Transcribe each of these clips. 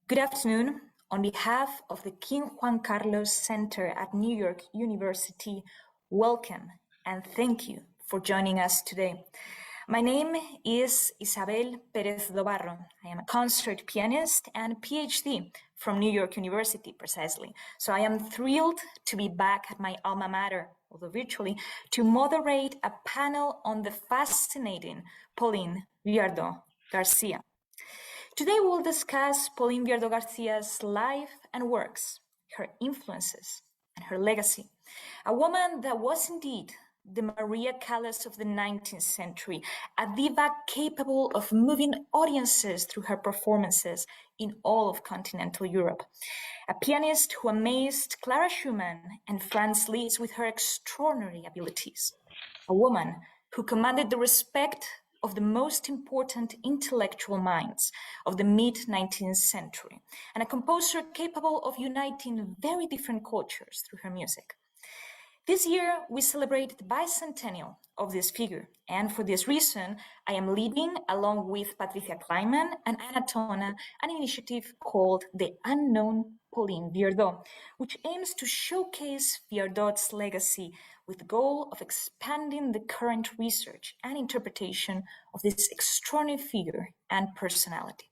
Good afternoon. On behalf of the King Juan Carlos Center at New York University, welcome and thank you for joining us today. My name is Isabel Pérez Dobarro. I am a concert pianist and PhD from New York University, precisely. So I am thrilled to be back at my alma mater, although virtually, to moderate a panel on the fascinating Pauline Viardot-Garcia. Today we'll discuss Pauline Viardot-Garcia's life and works, her influences and her legacy. A woman that was indeed the Maria Callas of the 19th century, a diva capable of moving audiences through her performances in all of continental Europe. A pianist who amazed Clara Schumann and Franz Liszt with her extraordinary abilities. A woman who commanded the respect of the most important intellectual minds of the mid-19th century, and a composer capable of uniting very different cultures through her music. This year, we celebrate the bicentennial of this figure, and for this reason, I am leading, along with Patricia Kleinman and Anna Tona, an initiative called the Unknown Pauline Viardot, which aims to showcase Viardot's legacy with the goal of expanding the current research and interpretation of this extraordinary figure and personality.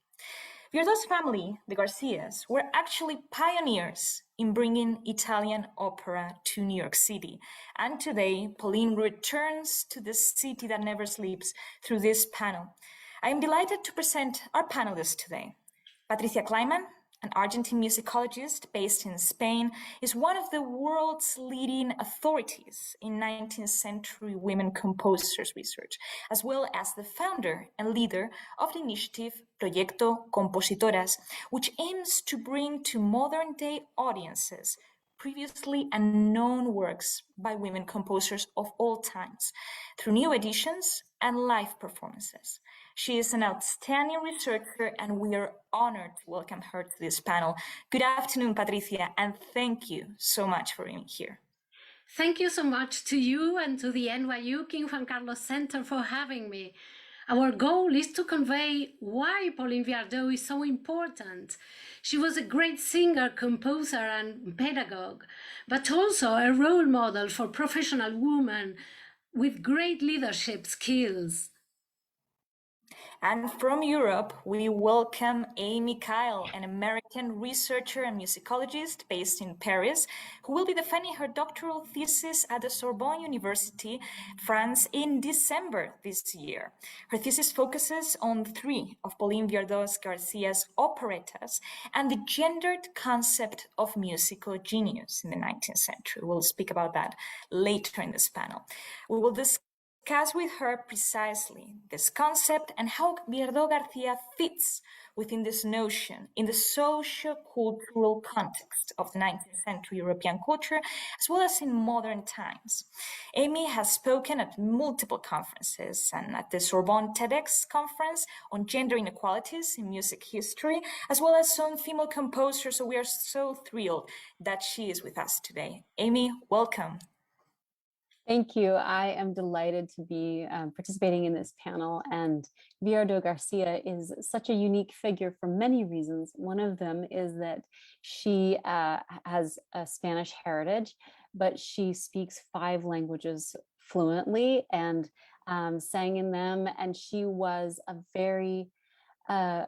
Viardot's family, the Garcias, were actually pioneers in bringing Italian opera to New York City. And today, Pauline returns to the city that never sleeps through this panel. I am delighted to present our panelists today. Patricia Kleinman, an Argentine musicologist based in Spain, is one of the world's leading authorities in 19th century women composers research, as well as the founder and leader of the initiative Projecto, CompositorAs, which aims to bring to modern-day audiences previously unknown works by women composers of all times, through new editions and live performances. She is an outstanding researcher, and we are honored to welcome her to this panel. Good afternoon, Patricia, and thank you so much for being here. Thank you so much to you and to the NYU King Juan Carlos Center for having me. Our goal is to convey why Pauline Viardot is so important. She was a great singer, composer, and pedagogue, but also a role model for professional women with great leadership skills. And from Europe, we welcome Amy Kyle, an American researcher and musicologist based in Paris, who will be defending her doctoral thesis at the Sorbonne University, France, in December this year. Her thesis focuses on 3 of Pauline Viardot-Garcia's operettas and the gendered concept of musical genius in the 19th century. We'll speak about that later in this panel. We will discuss with her precisely this concept and how Viardot-Garcia fits within this notion in the socio-cultural context of the 19th century European culture, as well as in modern times. Amy has spoken at multiple conferences and at the Sorbonne TEDx conference on gender inequalities in music history, as well as on female composers, so we are so thrilled that she is with us today. Amy, welcome. Thank you. I am delighted to be participating in this panel, and Viardot-Garcia is such a unique figure for many reasons. One of them is that she has a Spanish heritage, but she speaks 5 languages fluently and sang in them, and she was a very,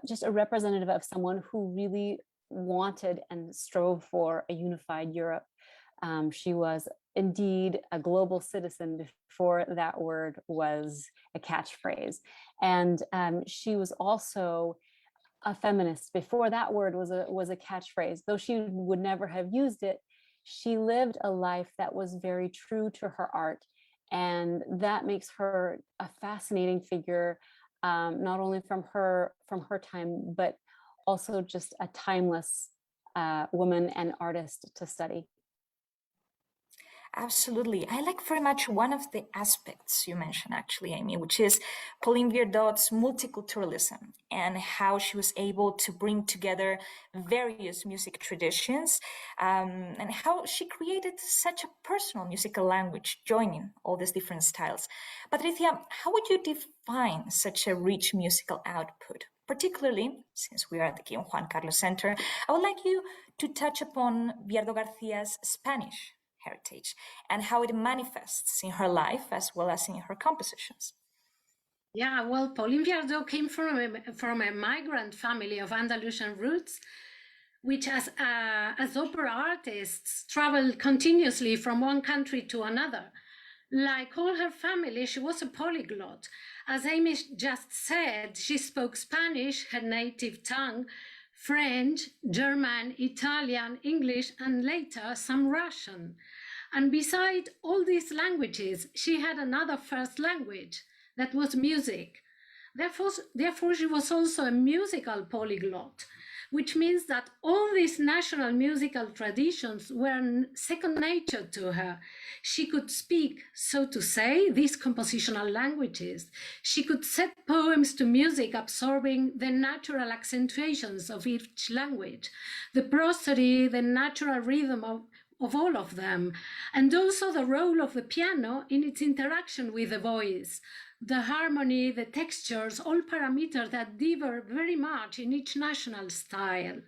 just a representative of someone who really wanted and strove for a unified Europe. She was indeed a global citizen before that word was a catchphrase. And she was also a feminist before that word was a catchphrase. Though she would never have used it, she lived a life that was very true to her art. And that makes her a fascinating figure, not only from her time, but also just a timeless woman and artist to study. Absolutely. I like very much one of the aspects you mentioned, actually, Amy, which is Pauline Viardot's multiculturalism and how she was able to bring together various music traditions and how she created such a personal musical language, joining all these different styles. Patricia, how would you define such a rich musical output particularly since we are at the King Juan Carlos Center, I would like you to touch upon Viardot-Garcia's Spanish heritage and how it manifests in her life as well as in her compositions. Yeah, well, Pauline Viardot came from a migrant family of Andalusian roots, which as opera artists traveled continuously from one country to another. Like all her family, she was a polyglot. As Amy just said, she spoke Spanish, her native tongue, French, German, Italian, English, and later some Russian. And beside all these languages, she had another first language, that was music. Therefore, she was also a musical polyglot, which means that all these national musical traditions were second nature to her. She could speak, so to say, these compositional languages. She could set poems to music, absorbing the natural accentuations of each language, the prosody, the natural rhythm of all of them, and also the role of the piano in its interaction with the voice. The harmony, the textures, all parameters that differ very much in each national style.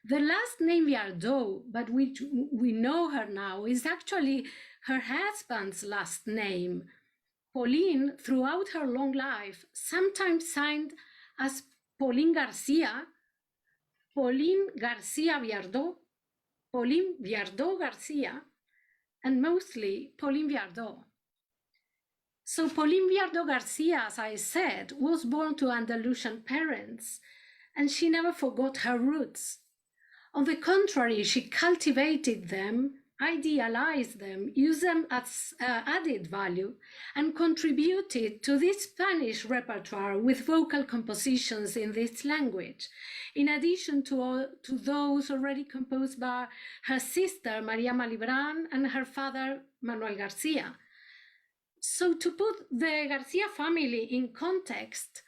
The last name Viardot, but which we know her now, is actually her husband's last name. Pauline, throughout her long life, sometimes signed as Pauline Garcia, Pauline Garcia Viardot, Pauline Viardot-Garcia, and mostly Pauline Viardot. So Pauline Viardot-Garcia, as I said, was born to Andalusian parents, and she never forgot her roots. On the contrary, she cultivated them, idealized them, used them as added value, and contributed to this Spanish repertoire with vocal compositions in this language, in addition to those already composed by her sister, Maria Malibran, and her father, Manuel García. So to put the Garcia family in context,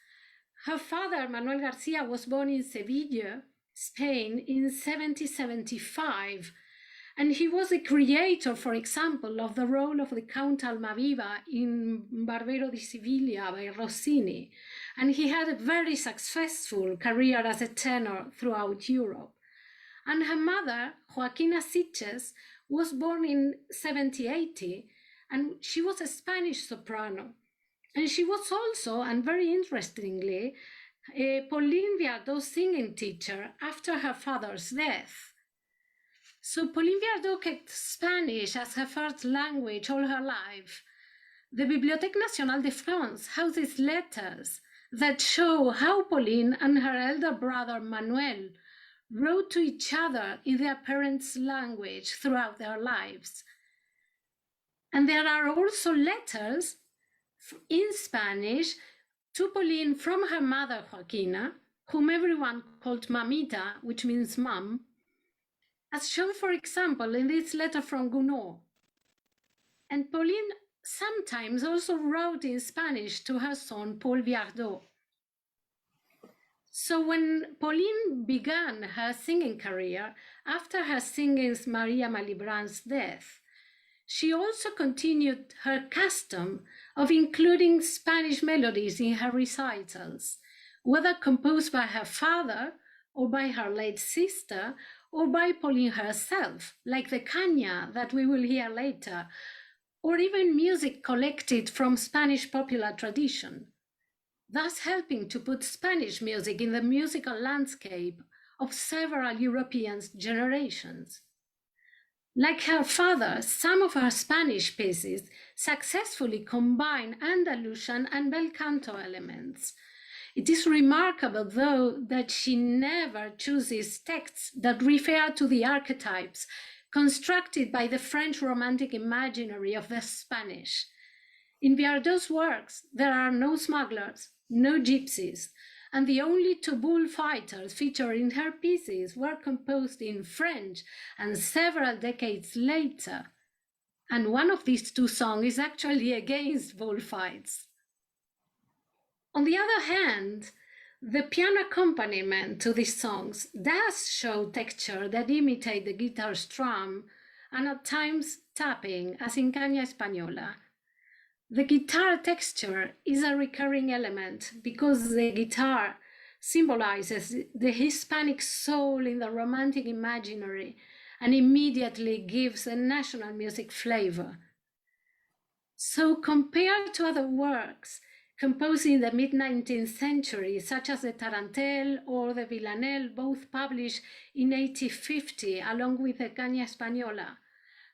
her father, Manuel García, was born in Seville, Spain, in 1775, and he was the creator, for example, of the role of the Count Almaviva in Barbero di Siviglia by Rossini, and he had a very successful career as a tenor throughout Europe. And her mother, Joaquina Sitches, was born in 1780, and she was a Spanish soprano. And she was also, and very interestingly, Pauline Viardot's singing teacher after her father's death. So Pauline Viardot kept Spanish as her first language all her life. The Bibliothèque Nationale de France houses letters that show how Pauline and her elder brother Manuel wrote to each other in their parents' language throughout their lives. And there are also letters in Spanish to Pauline from her mother, Joaquina, whom everyone called Mamita, which means mom, as shown, for example, in this letter from Gounod. And Pauline sometimes also wrote in Spanish to her son, Paul Viardot. So when Pauline began her singing career, after her singing's Maria Malibran's death, she also continued her custom of including Spanish melodies in her recitals, whether composed by her father or by her late sister or by Pauline herself, like the caña that we will hear later, or even music collected from Spanish popular tradition, thus helping to put Spanish music in the musical landscape of several European generations. Like her father, some of her Spanish pieces successfully combine Andalusian and bel canto elements. It is remarkable, though, that she never chooses texts that refer to the archetypes constructed by the French Romantic imaginary of the Spanish. In Viardot's works, there are no smugglers, no gypsies, and the only two bullfighters featured in her pieces were composed in French and several decades later. And one of these two songs is actually against bullfights. On the other hand, the piano accompaniment to these songs does show texture that imitate the guitar strum and at times tapping, as in Caña Española. The guitar texture is a recurring element because the guitar symbolizes the Hispanic soul in the romantic imaginary and immediately gives a national music flavor. So compared to other works composed in the mid-19th century, such as the Tarantelle or the Villanelle, both published in 1850 along with the Caña Española,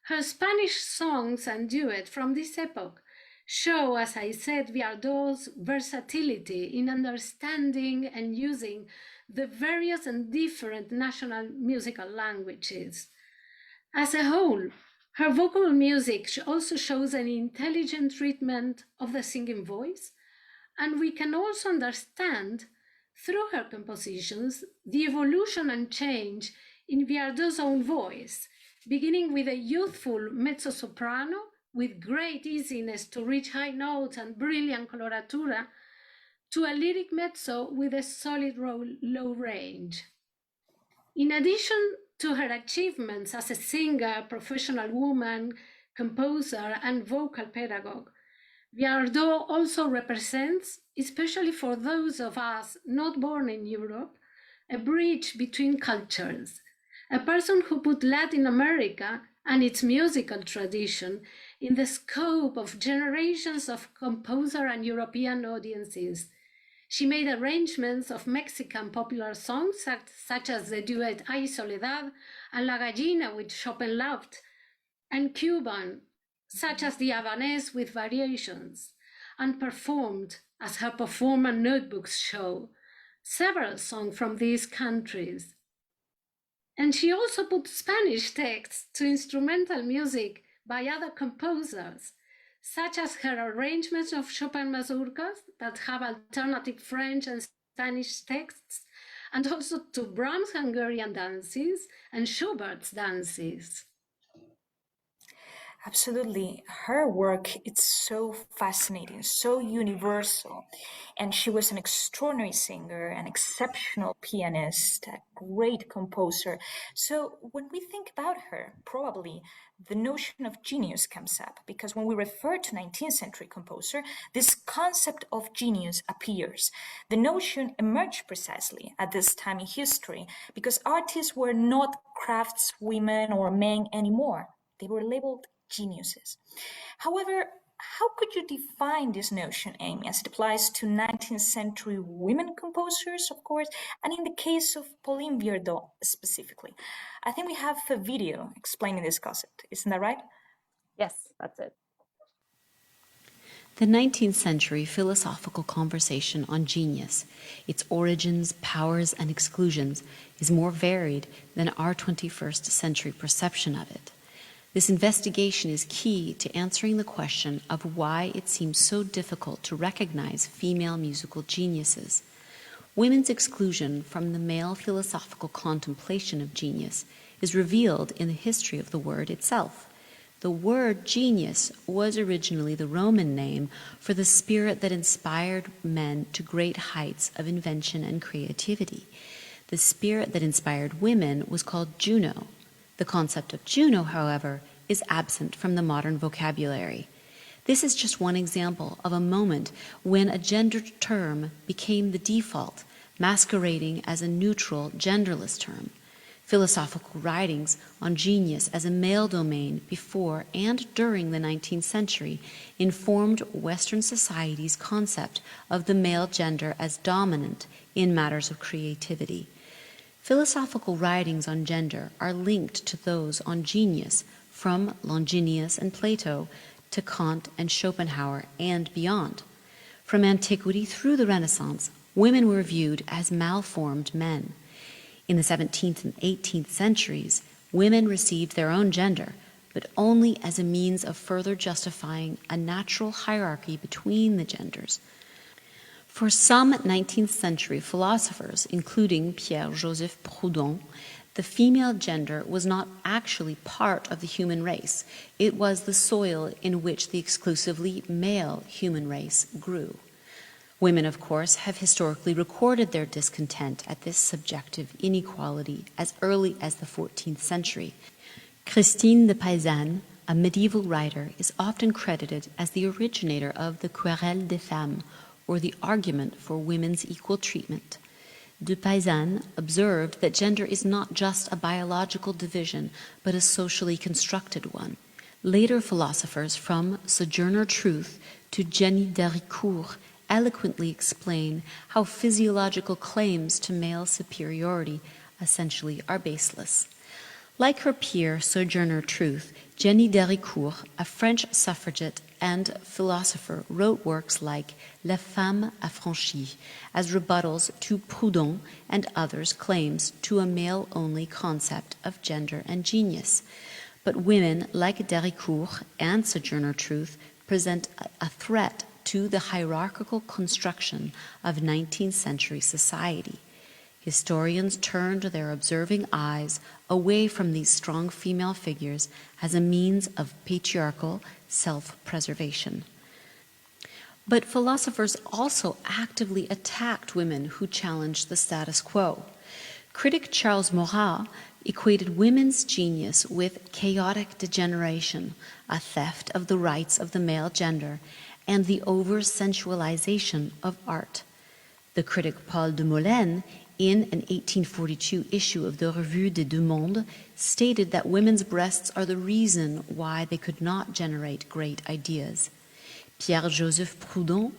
her Spanish songs and duet from this epoch show, as I said, Viardot's versatility in understanding and using the various and different national musical languages. As a whole, her vocal music also shows an intelligent treatment of the singing voice, and we can also understand, through her compositions, the evolution and change in Viardot's own voice, beginning with a youthful mezzo-soprano with great easiness to reach high notes and brilliant coloratura, to a lyric mezzo with a solid low range. In addition to her achievements as a singer, professional woman, composer, and vocal pedagogue, Viardot also represents, especially for those of us not born in Europe, a bridge between cultures, a person who put Latin America and its musical tradition in the scope of generations of composer and European audiences. She made arrangements of Mexican popular songs such as the duet Ay Soledad and La Gallina, which Chopin loved, and Cuban, such as the Havanese with variations, and performed, as her performance notebooks show, several songs from these countries. And she also put Spanish texts to instrumental music by other composers, such as her arrangements of Chopin mazurkas that have alternative French and Spanish texts, and also to Brahms' Hungarian dances and Schubert's dances. Absolutely. Her work, it's so fascinating, so universal. And she was an extraordinary singer, an exceptional pianist, a great composer. So when we think about her, probably the notion of genius comes up, because when we refer to 19th century composer, this concept of genius appears. The notion emerged precisely at this time in history because artists were not craftswomen or men anymore. They were labeled geniuses. However, how could you define this notion, Amy, as it applies to 19th century women composers, of course, and in the case of Pauline Viardot specifically? I think we have a video explaining this concept. Isn't that right? Yes, that's it. The 19th century philosophical conversation on genius, its origins, powers, and exclusions, is more varied than our 21st century perception of it. This investigation is key to answering the question of why it seems so difficult to recognize female musical geniuses. Women's exclusion from the male philosophical contemplation of genius is revealed in the history of the word itself. The word genius was originally the Roman name for the spirit that inspired men to great heights of invention and creativity. The spirit that inspired women was called Juno. The concept of Juno, however, is absent from the modern vocabulary. This is just one example of a moment when a gendered term became the default, masquerading as a neutral, genderless term. Philosophical writings on genius as a male domain before and during the 19th century informed Western society's concept of the male gender as dominant in matters of creativity. Philosophical writings on gender are linked to those on genius from Longinus and Plato to Kant and Schopenhauer and beyond. From antiquity through the Renaissance, women were viewed as malformed men. In the 17th and 18th centuries, women received their own gender, but only as a means of further justifying a natural hierarchy between the genders. For some 19th century philosophers, including Pierre-Joseph Proudhon, the female gender was not actually part of the human race. It was the soil in which the exclusively male human race grew. Women, of course, have historically recorded their discontent at this subjective inequality as early as the 14th century. Christine de Paysanne, a medieval writer, is often credited as the originator of the Querelle des femmes, or the argument for women's equal treatment. de Paysanne observed that gender is not just a biological division, but a socially constructed one. Later philosophers, from Sojourner Truth to Jenny Dericourt, eloquently explain how physiological claims to male superiority essentially are baseless. Like her peer, Sojourner Truth, Jenny Dericourt, a French suffragette and philosopher, wrote works like La Femme Affranchie as rebuttals to Proudhon and others' claims to a male-only concept of gender and genius. But women like Dericourt and Sojourner Truth present a threat to the hierarchical construction of 19th century society. Historians turned their observing eyes away from these strong female figures as a means of patriarchal self-preservation. But philosophers also actively attacked women who challenged the status quo. Critic Charles Maurras equated women's genius with chaotic degeneration, a theft of the rights of the male gender, and the over-sensualization of art. The critic Paul de Molène, in an 1842 issue of the Revue des Deux Mondes, stated that women's breasts are the reason why they could not generate great ideas. Pierre-Joseph Proudhon,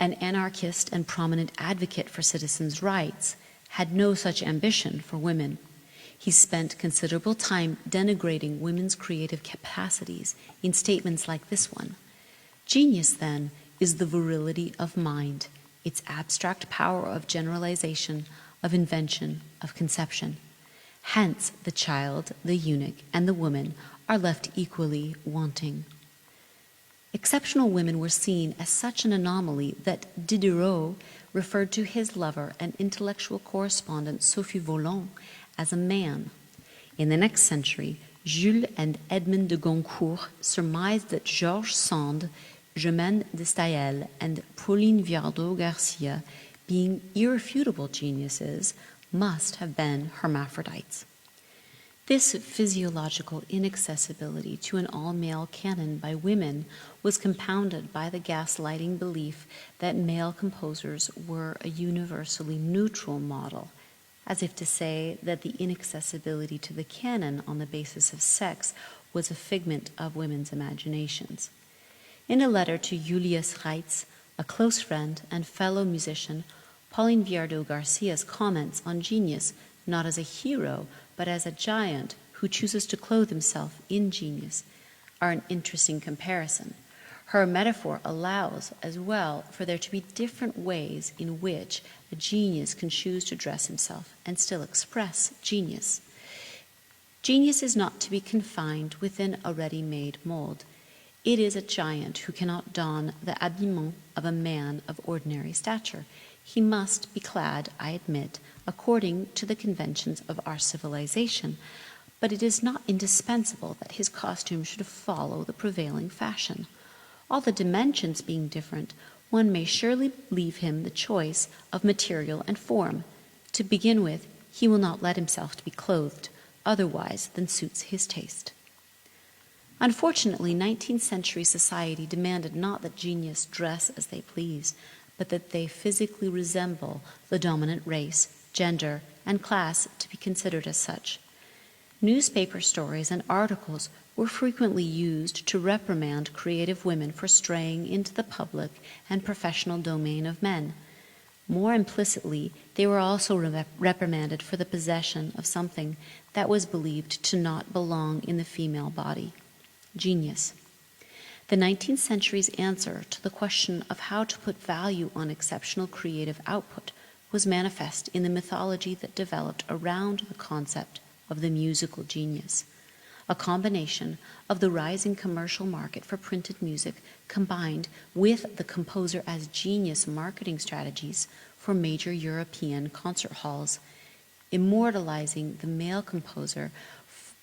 an anarchist and prominent advocate for citizens' rights, had no such ambition for women. He spent considerable time denigrating women's creative capacities in statements like this one. Genius, then, is the virility of mind, its abstract power of generalization, of invention, of conception. Hence, the child, the eunuch, and the woman are left equally wanting. Exceptional women were seen as such an anomaly that Diderot referred to his lover and intellectual correspondent Sophie Volant as a man. In the next century, Jules and Edmond de Goncourt surmised that Georges Sand, Germaine de Staël, and Pauline Viardot-García, being irrefutable geniuses, must have been hermaphrodites. This physiological inaccessibility to an all-male canon by women was compounded by the gaslighting belief that male composers were a universally neutral model, as if to say that the inaccessibility to the canon on the basis of sex was a figment of women's imaginations. In a letter to Julius Reitz, a close friend and fellow musician, Pauline Viardot-Garcia's comments on genius not as a hero, but as a giant who chooses to clothe himself in genius, are an interesting comparison. Her metaphor allows, as well, for there to be different ways in which a genius can choose to dress himself and still express genius. Genius is not to be confined within a ready-made mold. It is a giant who cannot don the habillement of a man of ordinary stature. He must be clad, I admit, according to the conventions of our civilization, but it is not indispensable that his costume should follow the prevailing fashion. All the dimensions being different, one may surely leave him the choice of material and form. To begin with, he will not let himself to be clothed otherwise than suits his taste. Unfortunately, 19th century society demanded not that genius dress as they please, but that they physically resemble the dominant race, gender, and class to be considered as such. Newspaper stories and articles were frequently used to reprimand creative women for straying into the public and professional domain of men. More implicitly, they were also reprimanded for the possession of something that was believed to not belong in the female body: genius. The 19th century's answer to the question of how to put value on exceptional creative output was manifest in the mythology that developed around the concept of the musical genius, a combination of the rising commercial market for printed music combined with the composer as genius marketing strategies for major European concert halls, immortalizing the male composer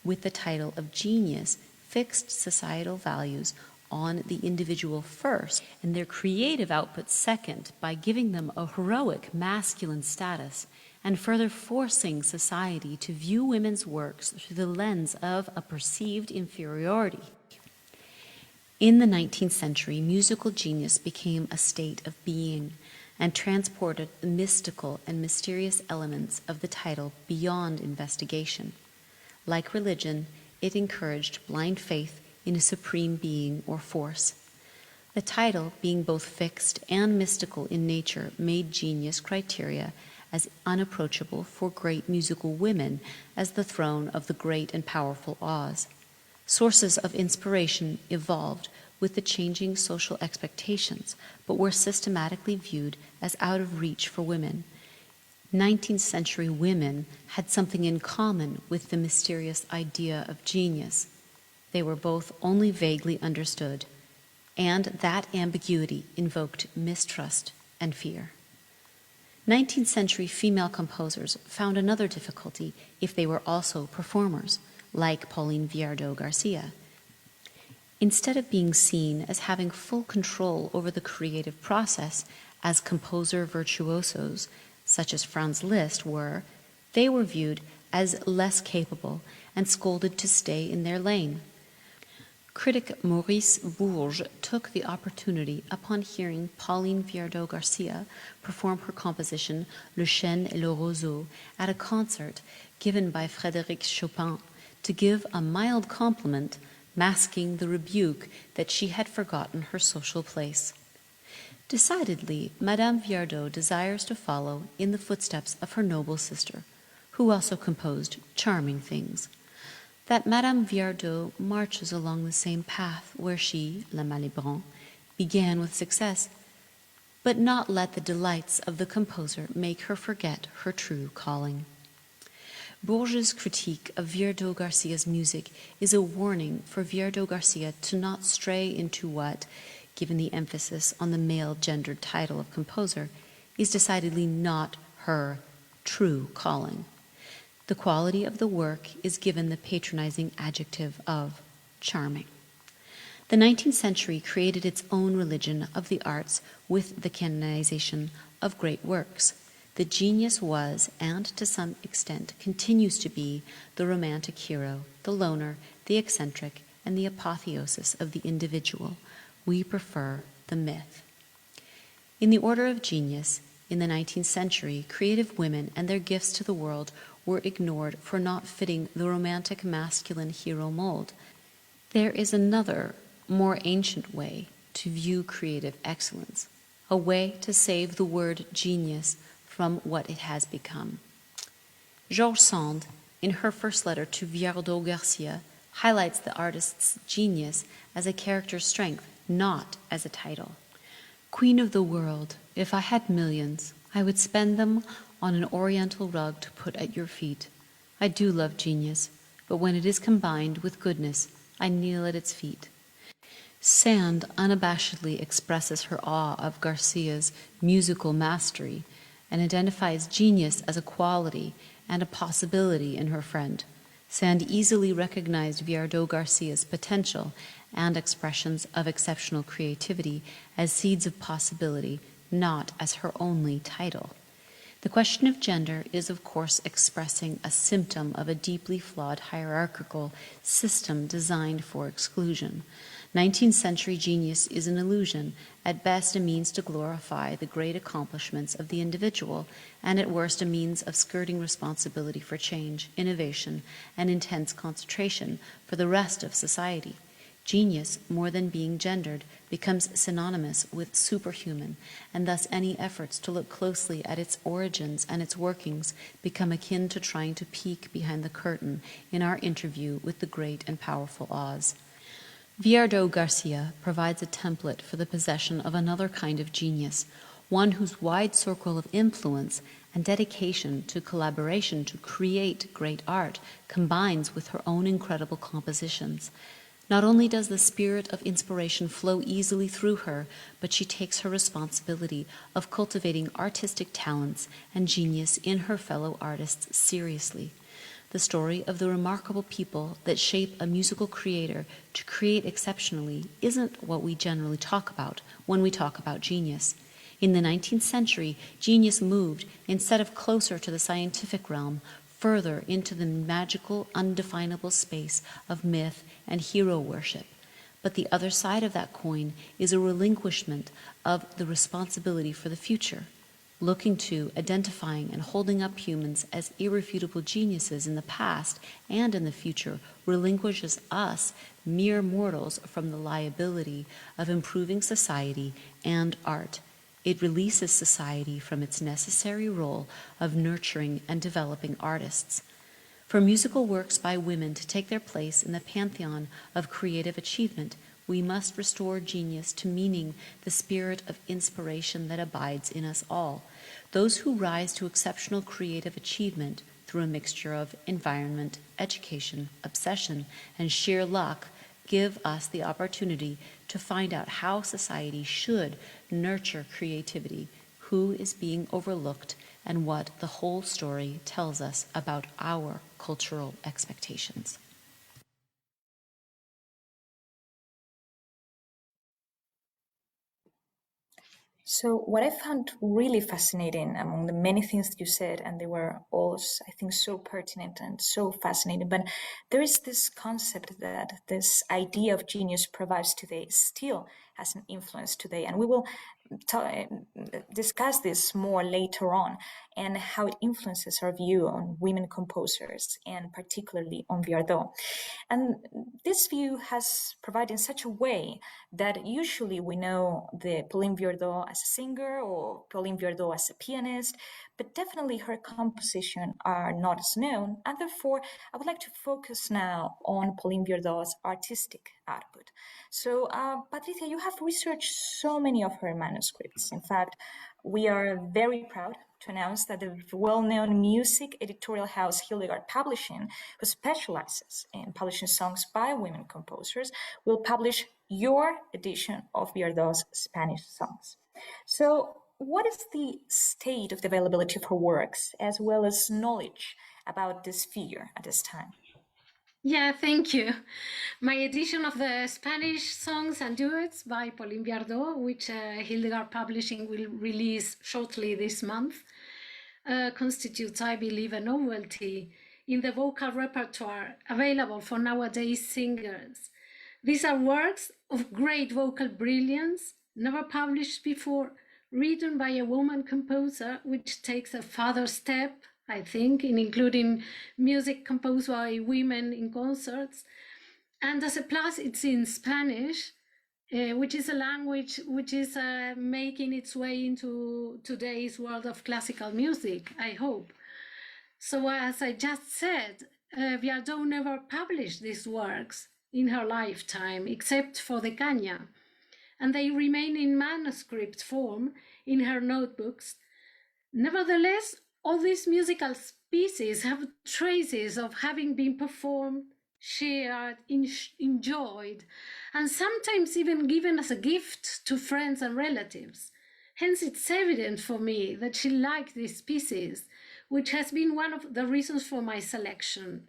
with the title of genius fixed societal values on the individual first and their creative output second by giving them a heroic masculine status and further forcing society to view women's works through the lens of a perceived inferiority. In the 19th century, musical genius became a state of being. and transported the mystical and mysterious elements of the title beyond investigation. Like religion, it encouraged blind faith in a supreme being or force. The title, being both fixed and mystical in nature, made genius criteria as unapproachable for great musical women as the throne of the great and powerful Oz. Sources of inspiration evolved with the changing social expectations, but were systematically viewed as out of reach for women. 19th century women had something in common with the mysterious idea of genius. They were both only vaguely understood, and that ambiguity invoked mistrust and fear. 19th century female composers found another difficulty if they were also performers, like Pauline Viardot-García. Instead of being seen as having full control over the creative process as composer virtuosos, such as Franz Liszt were, they were viewed as less capable and scolded to stay in their lane. Critic Maurice Bourges took the opportunity upon hearing Pauline Viardot-García perform her composition Le Chêne et le Roseau at a concert given by Frédéric Chopin to give a mild compliment, masking the rebuke that she had forgotten her social place. Decidedly, Madame Viardot desires to follow in the footsteps of her noble sister, who also composed charming things. That Madame Viardot marches along the same path where she, La Malibran, began with success, but not let the delights of the composer make her forget her true calling. Bourges' critique of Viardot-Garcia's music is a warning for Viardot-Garcia to not stray into what, given the emphasis on the male-gendered title of composer, is decidedly not her true calling. The quality of the work is given the patronizing adjective of charming. The 19th century created its own religion of the arts with the canonization of great works. The genius was, and to some extent continues to be, the romantic hero, the loner, the eccentric, and the apotheosis of the individual. We prefer the myth. In the order of genius, in the 19th century, creative women and their gifts to the world were ignored for not fitting the romantic masculine hero mold. There is another, more ancient way to view creative excellence, a way to save the word genius from what it has become. George Sand, in her first letter to Viardot-Garcia, highlights the artist's genius as a character strength, not as a title. Queen of the world, if I had millions, I would spend them on an oriental rug to put at your feet. I do love genius, but when it is combined with goodness, I kneel at its feet. Sand unabashedly expresses her awe of Garcia's musical mastery and identifies genius as a quality and a possibility in her friend. Sand easily recognized Viardot-Garcia's potential and expressions of exceptional creativity as seeds of possibility, not as her only title. The question of gender is, of course, expressing a symptom of a deeply flawed hierarchical system designed for exclusion. 19th century genius is an illusion, at best a means to glorify the great accomplishments of the individual, and at worst a means of skirting responsibility for change, innovation, and intense concentration for the rest of society. Genius, more than being gendered, becomes synonymous with superhuman, and thus any efforts to look closely at its origins and its workings become akin to trying to peek behind the curtain in our interview with the great and powerful Oz. Viardot-Garcia provides a template for the possession of another kind of genius, one whose wide circle of influence and dedication to collaboration to create great art combines with her own incredible compositions. Not only does the spirit of inspiration flow easily through her, but she takes her responsibility of cultivating artistic talents and genius in her fellow artists seriously. The story of the remarkable people that shape a musical creator to create exceptionally isn't what we generally talk about when we talk about genius. In the 19th century, genius moved, instead of closer to the scientific realm, further into the magical, undefinable space of myth and hero worship. But the other side of that coin is a relinquishment of the responsibility for the future, looking to, identifying, and holding up humans as irrefutable geniuses in the past and in the future relinquishes us, mere mortals, from the liability of improving society and art. It releases society from its necessary role of nurturing and developing artists. For musical works by women to take their place in the pantheon of creative achievement, we must restore genius to meaning, the spirit of inspiration that abides in us all. Those who rise to exceptional creative achievement through a mixture of environment, education, obsession, and sheer luck give us the opportunity to find out how society should nurture creativity, who is being overlooked, and what the whole story tells us about our cultural expectations. So what I found really fascinating among the many things that you said, and they were all, I think, so pertinent and so fascinating, but there is this concept that this idea of genius provides today still has an influence today, and we will discuss this more later on, and how it influences our view on women composers, and particularly on Viardot. And this view has provided in such a way that usually we know the Pauline Viardot as a singer or Pauline Viardot as a pianist, but definitely her compositions are not as known, and therefore I would like to focus now on Pauline Viardot's artistic output. So, Patricia, you have researched so many of her manuscripts. In fact, we are very proud to announce that the well-known music editorial house Hildegard Publishing, who specializes in publishing songs by women composers, will publish your edition of Viardot's Spanish songs. So, what is the state of the availability of her works, as well as knowledge about this figure at this time? Yeah, thank you. My edition of the Spanish songs and duets by Pauline Viardot, which Hildegard Publishing will release shortly this month, constitutes, I believe, a novelty in the vocal repertoire available for nowadays singers. These are works of great vocal brilliance, never published before, written by a woman composer, which takes a further step, I think, in including music composed by women in concerts. And as a plus, it's in Spanish, which is a language which is making its way into today's world of classical music, I hope. So as I just said, Viardot never published these works in her lifetime, except for the Caña, and they remain in manuscript form in her notebooks. Nevertheless, all these musical pieces have traces of having been performed, shared, enjoyed, and sometimes even given as a gift to friends and relatives. Hence, it's evident for me that she liked these pieces, which has been one of the reasons for my selection.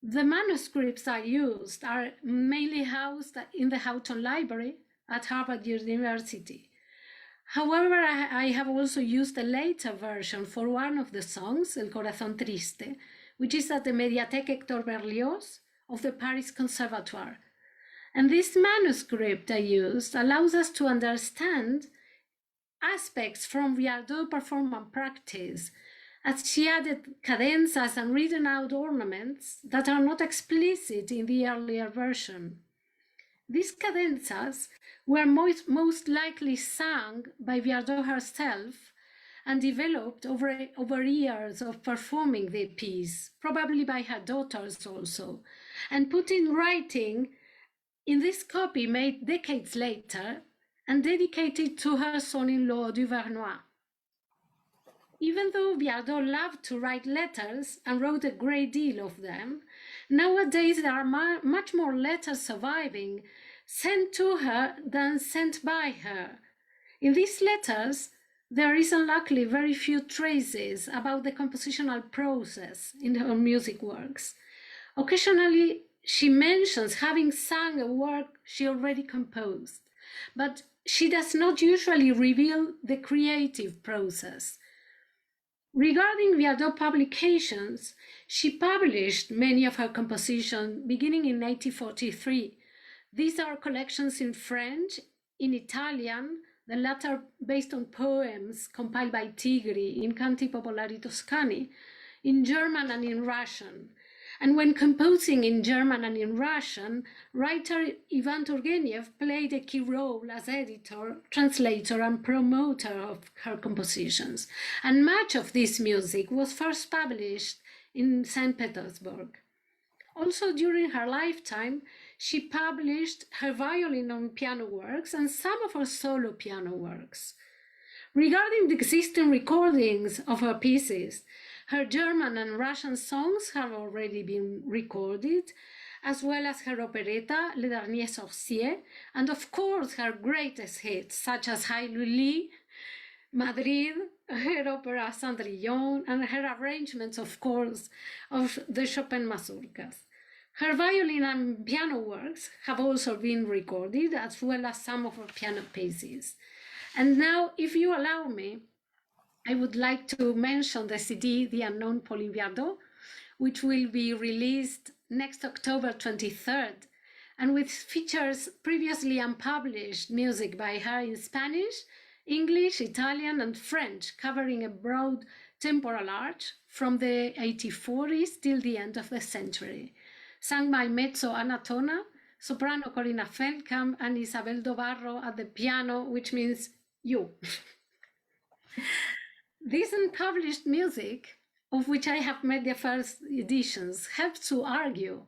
The manuscripts I used are mainly housed in the Houghton Library at Harvard University. However, I have also used a later version for one of the songs, El Corazón Triste, which is at the Médiathèque Hector Berlioz of the Paris Conservatoire. And this manuscript I used allows us to understand aspects from Viardot performance practice, as she added cadenzas and written out ornaments that are not explicit in the earlier version. These cadenzas were most likely sung by Viardot herself and developed over years of performing the piece, probably by her daughters also, and put in writing in this copy made decades later and dedicated to her son-in-law Duvernois. Even though Viardot loved to write letters and wrote a great deal of them, nowadays there are much more letters surviving, sent to her than sent by her. In these letters, there is unluckily very few traces about the compositional process in her music works. Occasionally, she mentions having sung a work she already composed, but she does not usually reveal the creative process. Regarding Viardot publications, she published many of her compositions beginning in 1843. These are collections in French, in Italian, the latter based on poems compiled by Tigri in Canti Popolari Toscani, in German and in Russian. And when composing in German and in Russian, writer Ivan Turgenev played a key role as editor, translator, and promoter of her compositions. And much of this music was first published in St. Petersburg. Also, during her lifetime, she published her violin and piano works and some of her solo piano works. Regarding the existing recordings of her pieces, her German and Russian songs have already been recorded, as well as her operetta, Le Dernier Sorcier, and of course her greatest hits, such as Hai Luli, Madrid, her opera Cendrillon, and her arrangements, of course, of the Chopin mazurkas. Her violin and piano works have also been recorded, as well as some of her piano pieces. And now, if you allow me, I would like to mention the CD, The Unknown Poliwado, which will be released next October 23rd, and which features previously unpublished music by her in Spanish, English, Italian, and French, covering a broad temporal arch from the 1840s till the end of the century, sung by mezzo Anna Tona, soprano Corinna Feldkamp, and Isabel Dobarro at the piano, which means you. This unpublished music, of which I have made the first editions, helps to argue,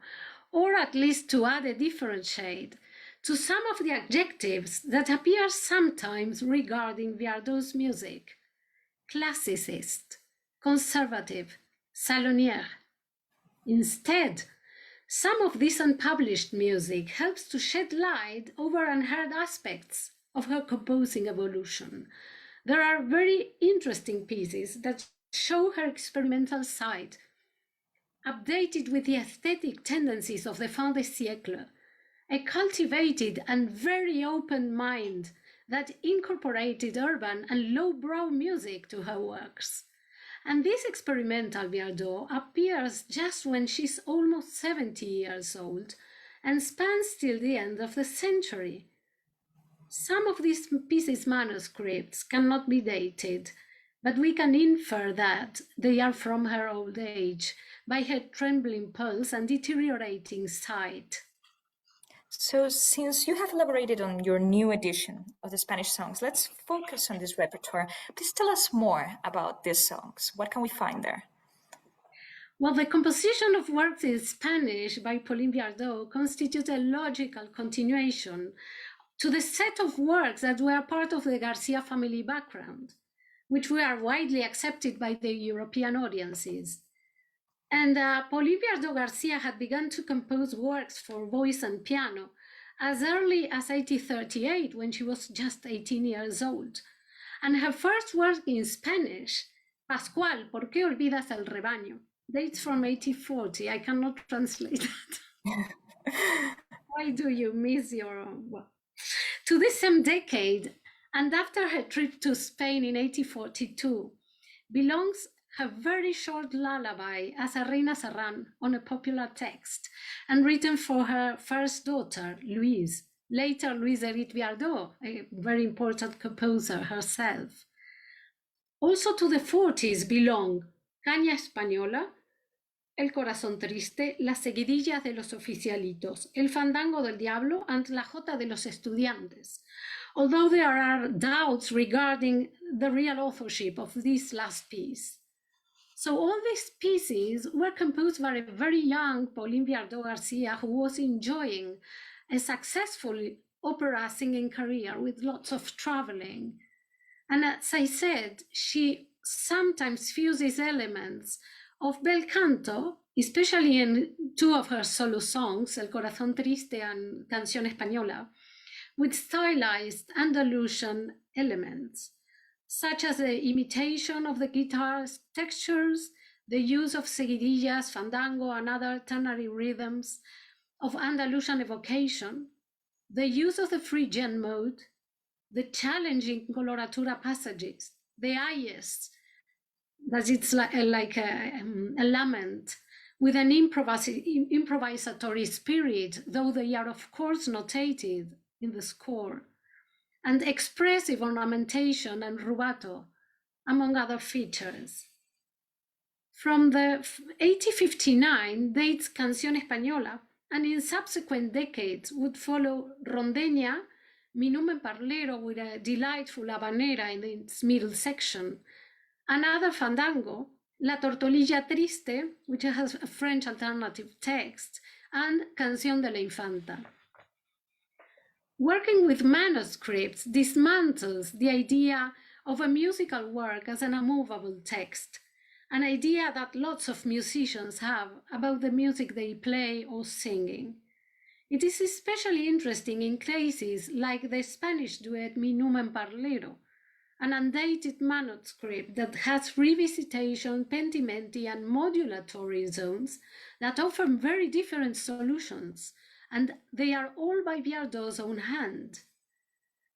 or at least to add a different shade, to some of the adjectives that appear sometimes regarding Viardot's music: classicist, conservative, salonière. Instead, some of this unpublished music helps to shed light over unheard aspects of her composing evolution. There are very interesting pieces that show her experimental side, updated with the aesthetic tendencies of the fin de siècle, a cultivated and very open mind that incorporated urban and lowbrow music to her works. And this experimental Viardot appears just when she's almost 70 years old and spans till the end of the century. Some of these pieces' manuscripts cannot be dated, but we can infer that they are from her old age by her trembling pulse and deteriorating sight. So, since you have elaborated on your new edition of the Spanish songs, let's focus on this repertoire. Please tell us more about these songs. What can we find there? Well, the composition of works in Spanish by Pauline Viardot constitutes a logical continuation to the set of works that were part of the Garcia family background, which were widely accepted by the European audiences. And Pauline Viardot-Garcia had begun to compose works for voice and piano as early as 1838, when she was just 18 years old. And her first work in Spanish, Pascual, ¿por qué olvidas el rebaño?, dates from 1840. I cannot translate that. Why do you miss your own? Well, to this same decade, and after her trip to Spain in 1842, belongs her very short lullaby as a Reina Serrán on a popular text, and written for her first daughter, Louise, later Louise Edith Viardot, a very important composer herself. Also to the 40s belong Caña Española, El Corazón Triste, Las Seguidillas de los Oficialitos, El Fandango del Diablo, and La Jota de los Estudiantes, although there are doubts regarding the real authorship of this last piece. So all these pieces were composed by a very young Pauline Viardot-Garcia, who was enjoying a successful opera singing career with lots of traveling. And as I said, she sometimes fuses elements of bel canto, especially in two of her solo songs, El Corazón Triste and Canción Española, with stylized Andalusian elements, such as the imitation of the guitar's textures, the use of seguidillas, fandango, and other ternary rhythms of Andalusian evocation, the use of the Phrygian mode, the challenging coloratura passages, the ayes, that it's like a lament, with an improvisatory spirit, though they are of course notated in the score, and expressive ornamentation and rubato, among other features. From the 1859 dates Canción Española, and in subsequent decades would follow Rondeña, Mi Numen Parlero with a delightful habanera in its middle section, another fandango, La Tortolilla Triste, which has a French alternative text, and Canción de la Infanta. Working with manuscripts dismantles the idea of a musical work as an immovable text, an idea that lots of musicians have about the music they play or singing. It is especially interesting in cases like the Spanish duet Mi Numen Parlero, an undated manuscript that has revisitation, pentimenti, and modulatory zones that offer very different solutions, and they are all by Viardot's own hand.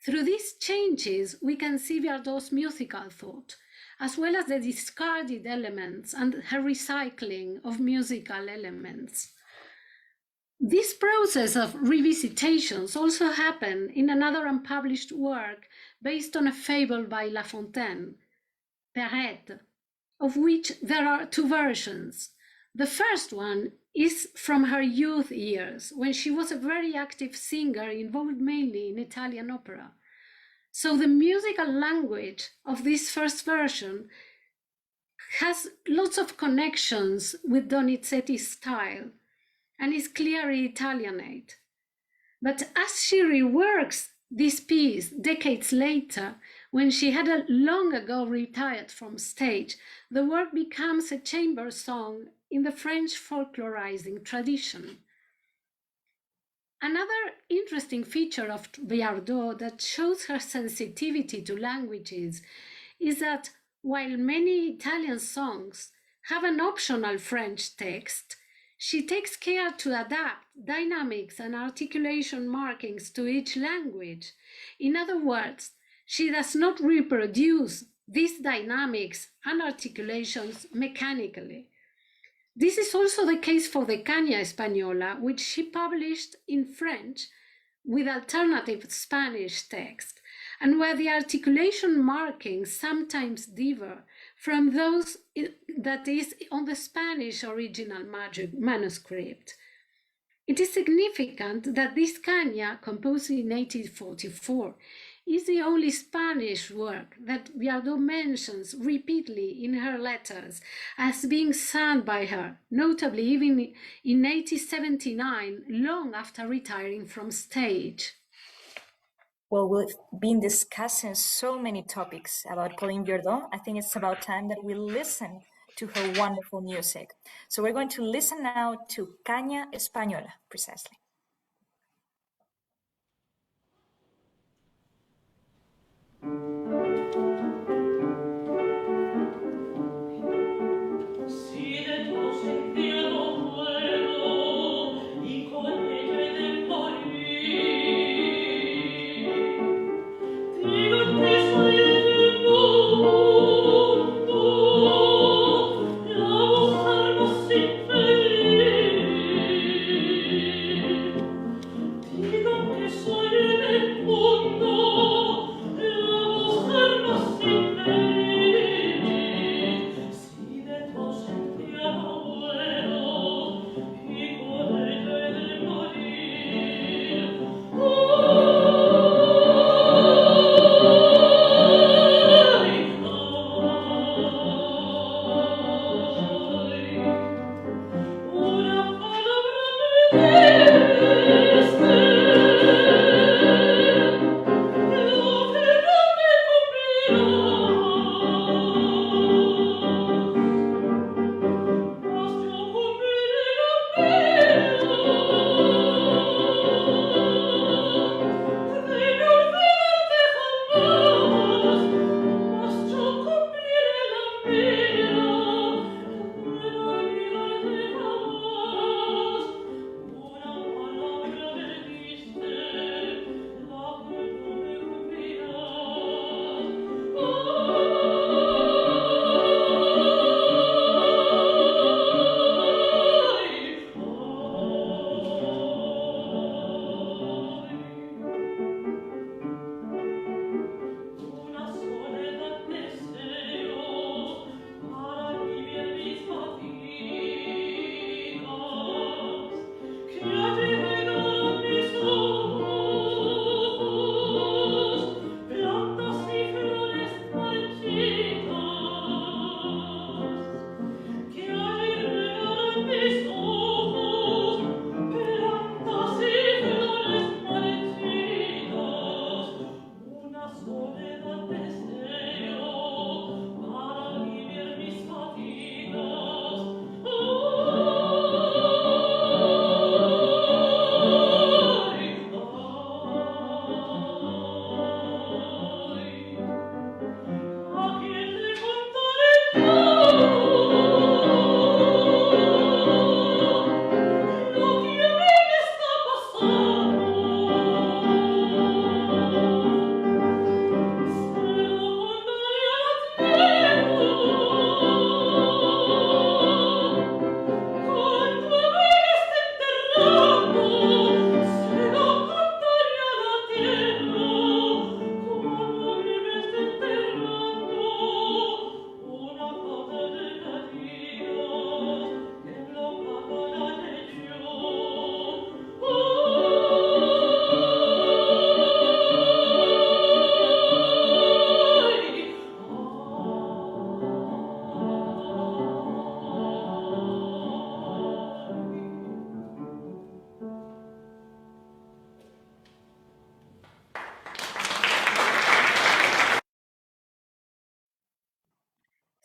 Through these changes, we can see Viardot's musical thought, as well as the discarded elements and her recycling of musical elements. This process of revisitations also happened in another unpublished work based on a fable by La Fontaine, Pérez, of which there are two versions. The first one is from her youth years, when she was a very active singer involved mainly in Italian opera. So the musical language of this first version has lots of connections with Donizetti's style and is clearly Italianate. But as she reworks this piece decades later, when she had long ago retired from stage, the work becomes a chamber song in the French folklorizing tradition. Another interesting feature of Viardot that shows her sensitivity to languages is that while many Italian songs have an optional French text, she takes care to adapt dynamics and articulation markings to each language. In other words, she does not reproduce these dynamics and articulations mechanically. This is also the case for the Caña Española, which she published in French with alternative Spanish text, and where the articulation markings sometimes differ from those that is on the Spanish original manuscript. It is significant that this Caña, composed in 1844, is the only Spanish work that Viardot mentions repeatedly in her letters as being sung by her, notably even in 1879, long after retiring from stage. Well, we've been discussing so many topics about Pauline Viardot. I think it's about time that we listen to her wonderful music. So we're going to listen now to Caña Española, precisely.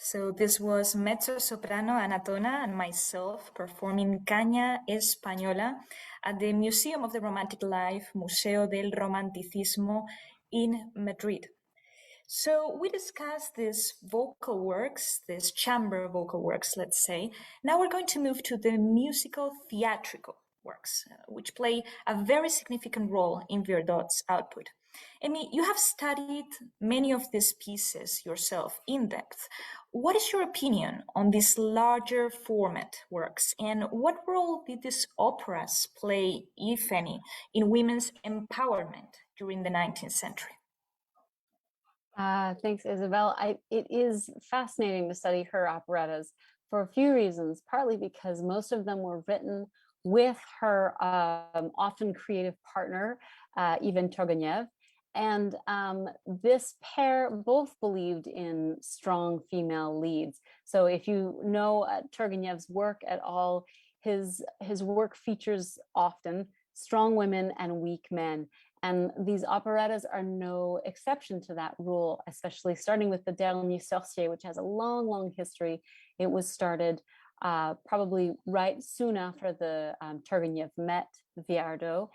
So this was mezzo-soprano Anatona and myself performing Caña Española at the Museum of the Romantic Life, Museo del Romanticismo in Madrid. So we discussed these vocal works, these chamber vocal works, let's say. Now we're going to move to the musical theatrical works, which play a very significant role in Viardot's output. Amy, you have studied many of these pieces yourself in depth. What is your opinion on these larger format works, and what role did these operas play, if any, in women's empowerment during the 19th century? Thanks, Isabel. It is fascinating to study her operettas for a few reasons, partly because most of them were written with her often creative partner, Ivan Turgenev. And this pair both believed in strong female leads. So if you know Turgenev's work at all, his work features often strong women and weak men. And these operettas are no exception to that rule, especially starting with the Dernier Sorcier, which has a long, long history. It was started probably right soon after the Turgenev met Viardot.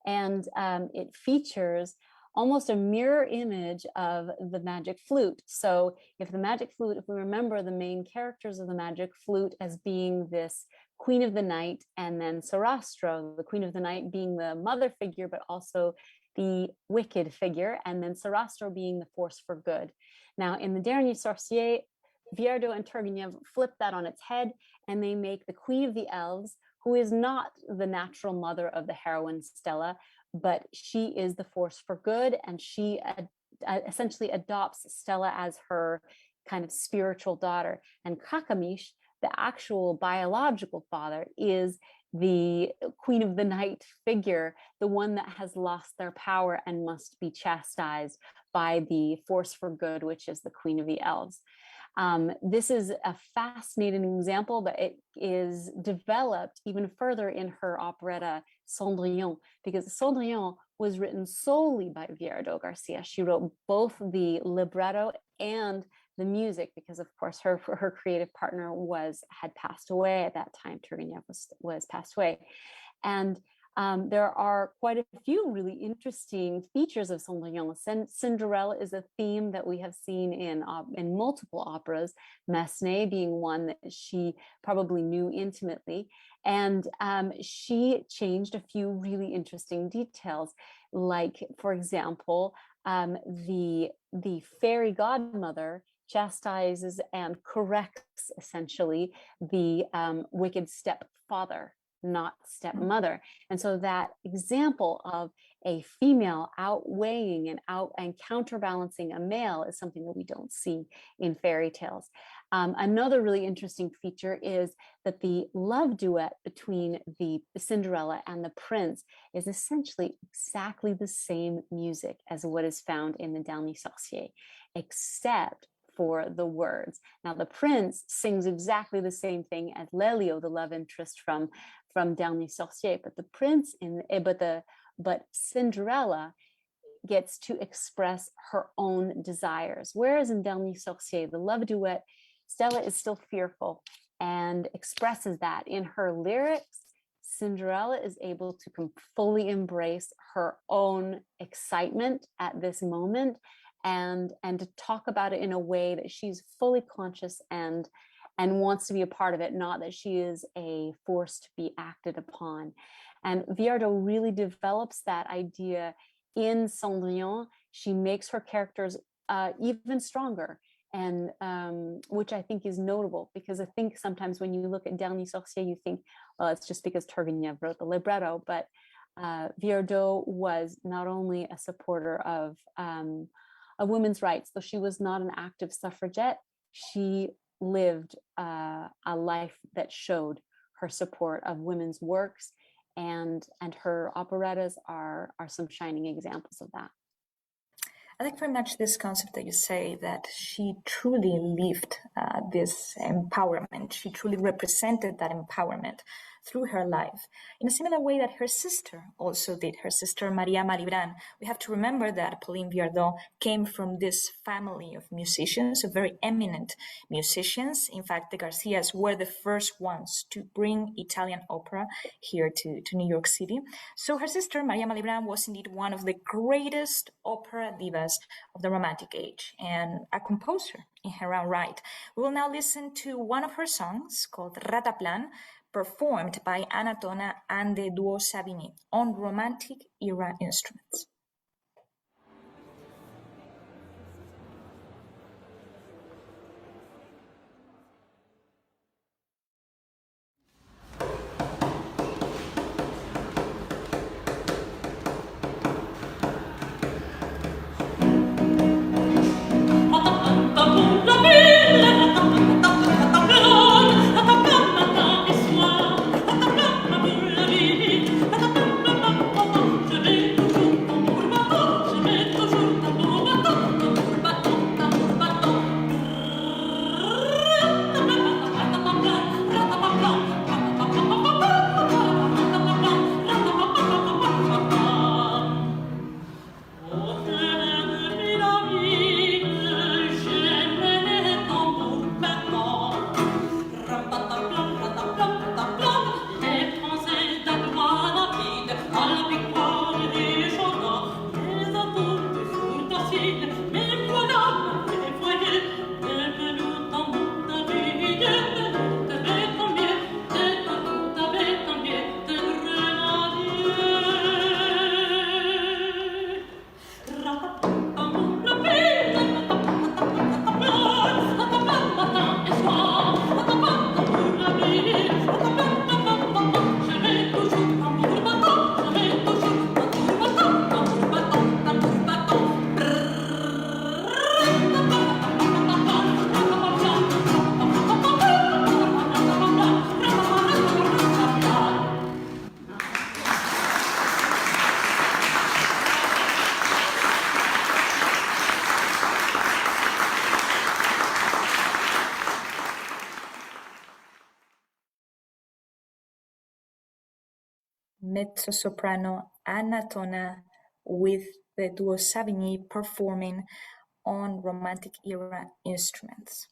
And it features almost a mirror image of the magic flute. So if the magic flute, if we remember the main characters of the magic flute as being this Queen of the Night, and then Sarastro, the Queen of the Night being the mother figure, but also the wicked figure, and then Sarastro being the force for good. Now in the Dernier Sorcier, Viardot and Turgenev flip that on its head, and they make the Queen of the Elves, who is not the natural mother of the heroine Stella, but she is the force for good, and she essentially adopts Stella as her kind of spiritual daughter. And Kakamish, the actual biological father, is the Queen of the Night figure, the one that has lost their power and must be chastised by the force for good, which is the Queen of the Elves. This is a fascinating example, but it is developed even further in her operetta Cendrillon, because Cendrillon was written solely by Viardot-Garcia. She wrote both the libretto and the music, because of course her creative partner had passed away at that time. Turgenev was passed away. And there are quite a few really interesting features of Cendrillon. Cinderella is a theme that we have seen in multiple operas, Massenet being one that she probably knew intimately. And she changed a few really interesting details, like, for example, the fairy godmother chastises and corrects essentially the wicked stepfather, not stepmother. And so that example of a female outweighing and counterbalancing a male is something that we don't see in fairy tales. Another really interesting feature is that the love duet between the Cinderella and the prince is essentially exactly the same music as what is found in the Dernier Sorcier, except for the words. Now the prince sings exactly the same thing as Lelio, the love interest from Dernier Sorcier, but the prince but Cinderella gets to express her own desires. Whereas in Dernier Sorcier, the love duet, Stella is still fearful and expresses that in her lyrics. Cinderella is able to fully embrace her own excitement at this moment, and to talk about it in a way that she's fully conscious and wants to be a part of it, not that she is a force to be acted upon. And Viardot really develops that idea in Cendrillon. She makes her characters even stronger, and which I think is notable, because I think sometimes when you look at Dernier Sorcier, you think, well, it's just because Turgenev wrote the libretto, but Viardot was not only a supporter of women's rights, though she was not an active suffragette, she lived a life that showed her support of women's works, and her operettas are some shining examples of that. I like very much this concept that you say, that she truly lived this empowerment. She truly represented that empowerment through her life, in a similar way that her sister also did, her sister Maria Malibran. We have to remember that Pauline Viardot came from this family of musicians, of very eminent musicians. In fact, the Garcias were the first ones to bring Italian opera here to New York City. So her sister Maria Malibran was indeed one of the greatest opera divas of the Romantic age and a composer in her own right. We will now listen to one of her songs called Rataplan, performed by Anatona and the Duo Savigny on Romantic era instruments. Mezzo-soprano Anatona with the Duo Savigny performing on Romantic era instruments.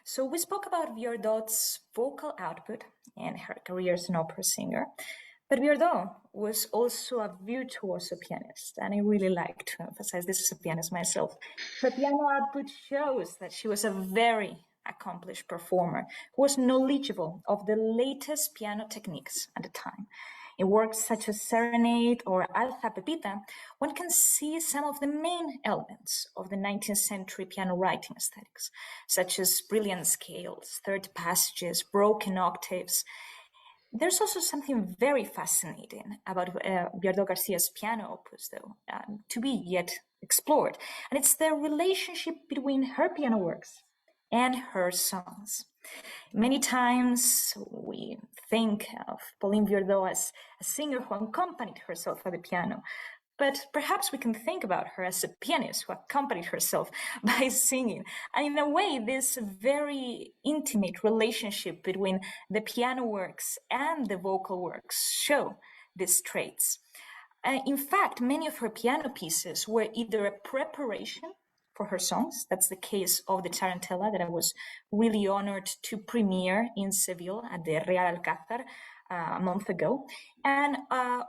So we spoke about Viardot's vocal output and her career as an opera singer, but Viardot was also a virtuoso pianist, and I really like to emphasize this as a pianist myself. Her piano output shows that she was a very accomplished performer who was knowledgeable of the latest piano techniques at the time. In works such as Serenade or Artha Pepita, one can see some of the main elements of the 19th century piano writing aesthetics, such as brilliant scales, third passages, broken octaves. There's also something very fascinating about Viardot-Garcia's piano opus, though, to be yet explored, and it's the relationship between her piano works and her songs. Many times we think of Pauline Viardot as a singer who accompanied herself at the piano, but perhaps we can think about her as a pianist who accompanied herself by singing. And in a way, this very intimate relationship between the piano works and the vocal works show these traits. In fact, many of her piano pieces were either a preparation for her songs. That's the case of the Tarantella that I was really honored to premiere in Seville at the Real Alcázar a month ago, and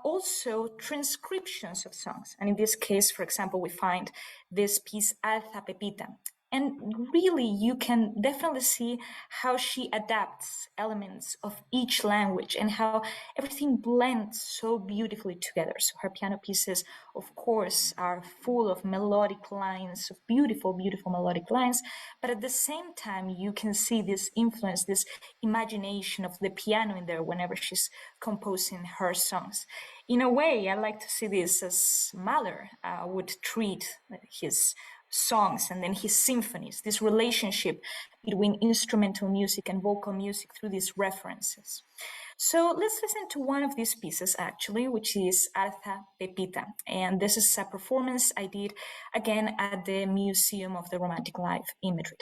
also transcriptions of songs. And in this case, for example, we find this piece, Artha Pepita. And really, you can definitely see how she adapts elements of each language and how everything blends so beautifully together. So her piano pieces, of course, are full of melodic lines, of beautiful, beautiful melodic lines. But at the same time, you can see this influence, this imagination of the piano in there whenever she's composing her songs. In a way, I like to see this as Mahler would treat his songs and then his symphonies, this relationship between instrumental music and vocal music through these references. So let's listen to one of these pieces, actually, which is Artha Pepita. And this is a performance I did again at the Museum of the Romantic Life in Madrid.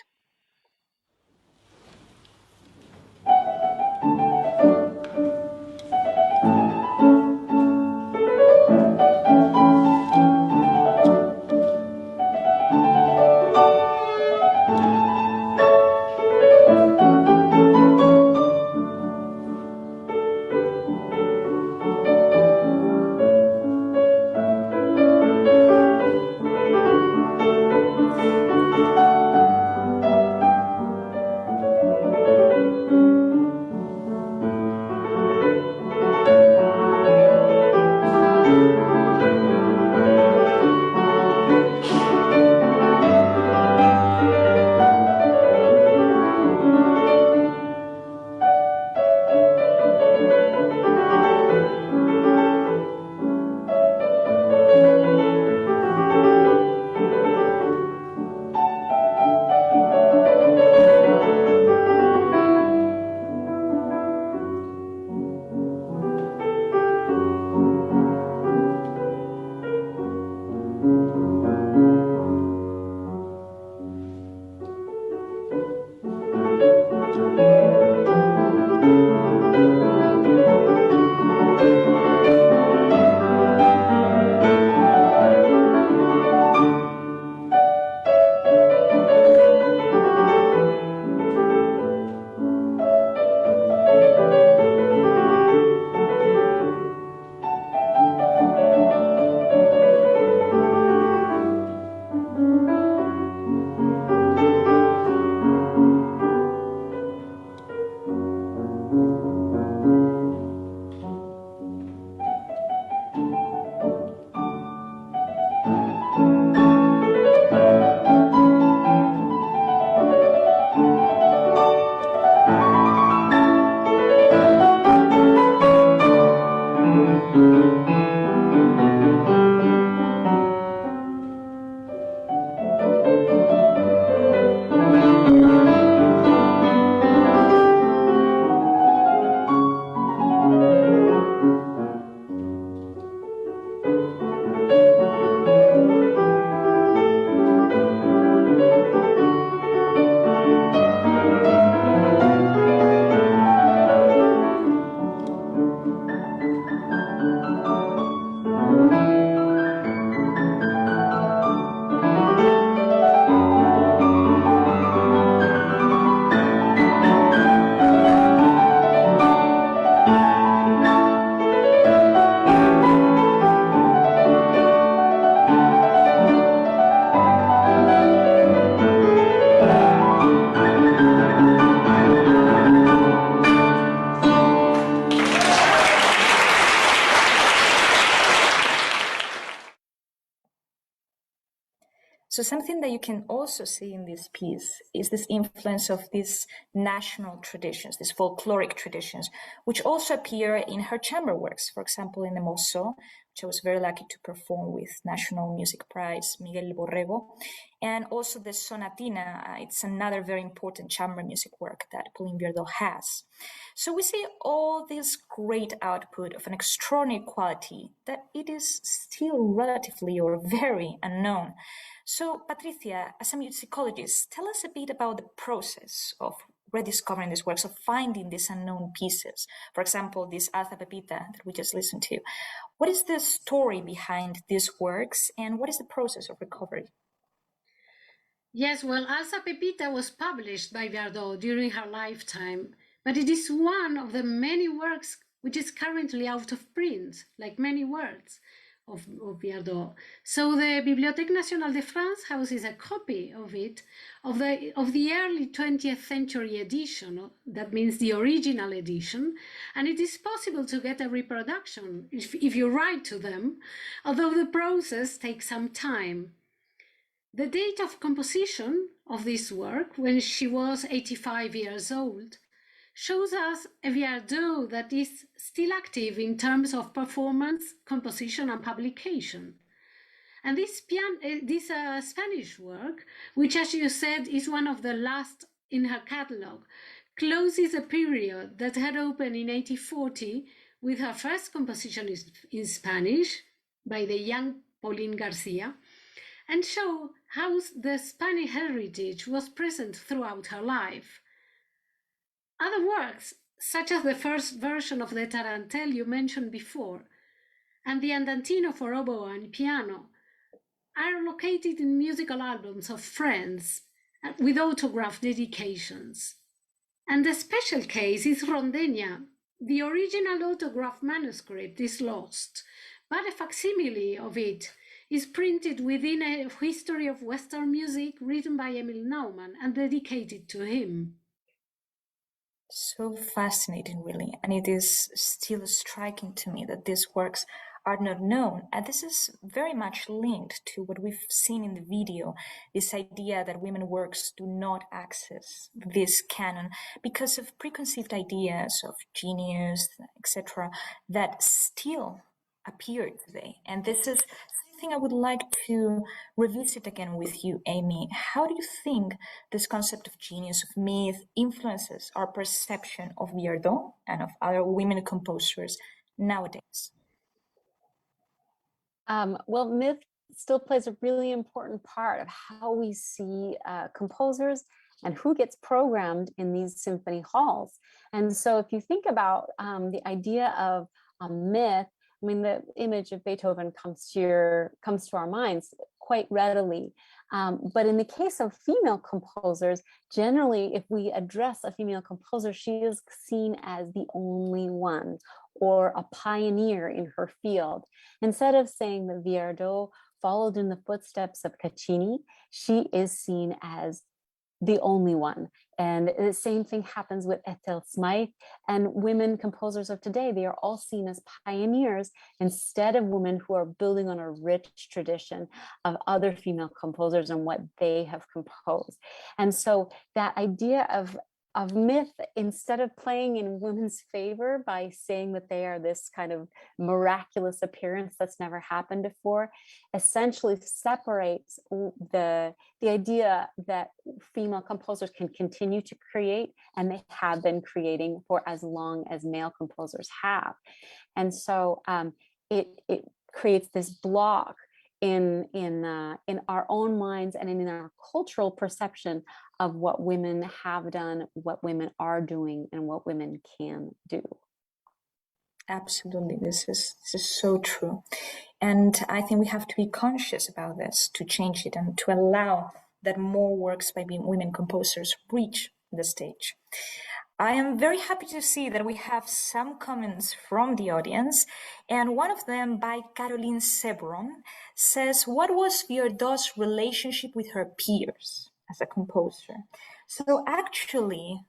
So something that you can also see in this piece is this influence of these national traditions, these folkloric traditions, which also appear in her chamber works. For example, in the Mosso, which I was very lucky to perform with National Music Prize Miguel Borrego, and also the Sonatina. It's another very important chamber music work that Pauline Viardot has. So we see all this great output of an extraordinary quality that it is still relatively or very unknown. So, Patricia, as a musicologist, tell us a bit about the process of rediscovering these works, of finding these unknown pieces. For example, this Artha Pepita that we just listened to. What is the story behind these works, and what is the process of recovery? Yes, well, Artha Pepita was published by Viardot during her lifetime, but it is one of the many works which is currently out of print, like many works of Viardot. So the Bibliothèque Nationale de France houses a copy of it, of the early 20th century edition, that means the original edition, and it is possible to get a reproduction if you write to them, although the process takes some time. The date of composition of this work, when she was 85 years old, shows us a Viardot that is still active in terms of performance, composition, and publication. And this Spanish work, which, as you said, is one of the last in her catalogue, closes a period that had opened in 1840 with her first composition in Spanish by the young Pauline García, and show how the Spanish heritage was present throughout her life. Other works, such as the first version of the Tarantelle you mentioned before, and the Andantino for oboe and piano, are located in musical albums of friends with autograph dedications. And the special case is Rondegna. The original autograph manuscript is lost, but a facsimile of it is printed within a history of Western music written by Emil Naumann and dedicated to him. So fascinating, really. And it is still striking to me that these works are not known. And this is very much linked to what we've seen in the video, this idea that women works do not access this canon because of preconceived ideas of genius, etc., that still appear today. And this is something I would like to revisit again with you, Amy. How do you think this concept of genius, of myth, influences our perception of Viardot and of other women composers nowadays? Well, myth still plays a really important part of how we see composers and who gets programmed in these symphony halls. And so if you think about the idea of a myth, I mean, the image of Beethoven comes to our minds quite readily. But in the case of female composers, generally, if we address a female composer, she is seen as the only one or a pioneer in her field. Instead of saying that Viardot followed in the footsteps of Caccini, she is seen as the only one. And the same thing happens with Ethel Smythe and women composers of today. They are all seen as pioneers instead of women who are building on a rich tradition of other female composers and what they have composed. And so that idea of myth, instead of playing in women's favor by saying that they are this kind of miraculous appearance that's never happened before, essentially separates the idea that female composers can continue to create, and they have been creating for as long as male composers have. And so it creates this block in our own minds and in our cultural perception of what women have done, what women are doing, and what women can do. Absolutely, this is so true. And I think we have to be conscious about this to change it and to allow that more works by women composers reach the stage. I am very happy to see that we have some comments from the audience, and one of them by Caroline Sebron says, what was Viardot's relationship with her peers as a composer? So actually,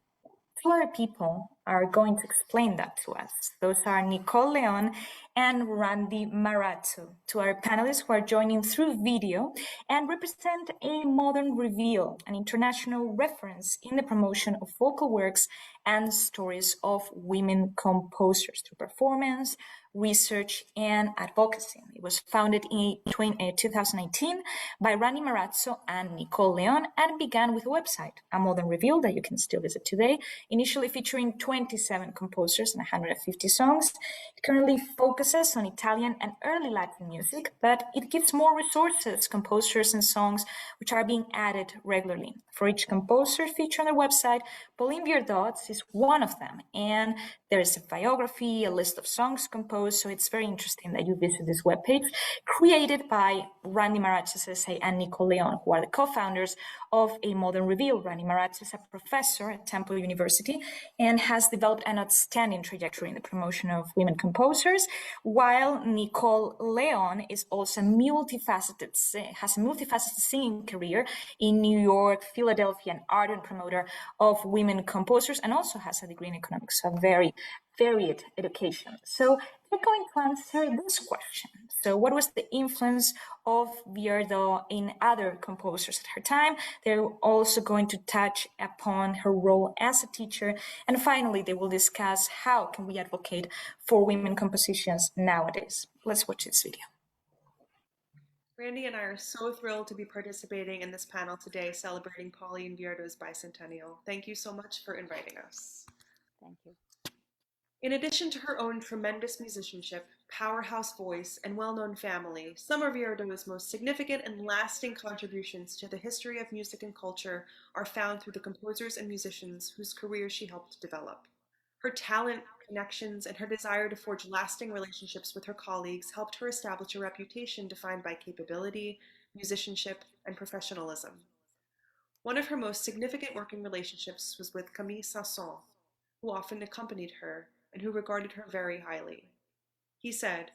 two other people are going to explain that to us. Those are Nicole Leone and Randi Marrazzo, two our panelists who are joining through video and represent a modern reveal, an international reference in the promotion of vocal works and stories of women composers through performance, research, and advocacy. It was founded in 2019 by Randi Marrazzo and Nicole Leone and began with a website, a modern reveal that you can still visit today, initially featuring 27 composers and 150 songs. It currently focuses on Italian and early Latin music, but it gives more resources, composers, and songs which are being added regularly. For each composer featured on their website, Pauline Viardot is one of them, and there is a biography, a list of songs composed, so it's very interesting that you visit this webpage, created by Randi Marrazzo and Nicole Leone, who are the co-founders of A Modern Reveal. Randi Marrazzo is a professor at Temple University and has developed an outstanding trajectory in the promotion of women composers, while Nicole Leone is also has a multifaceted singing career in New York, Philadelphia, and ardent promoter of women composers, and also has a degree in economics, so a very varied education. So we're going to answer this question. So what was the influence of Viardot in other composers at her time? They're also going to touch upon her role as a teacher. And finally, they will discuss how can we advocate for women compositions nowadays. Let's watch this video. Randi and I are so thrilled to be participating in this panel today celebrating Pauline Viardot's bicentennial. Thank you so much for inviting us. Thank you. In addition to her own tremendous musicianship, powerhouse voice, and well-known family, some of Viardot's most significant and lasting contributions to the history of music and culture are found through the composers and musicians whose careers she helped develop. Her talent, connections, and her desire to forge lasting relationships with her colleagues helped her establish a reputation defined by capability, musicianship, and professionalism. One of her most significant working relationships was with Camille Saint-Saëns, who often accompanied her and who regarded her very highly. He said,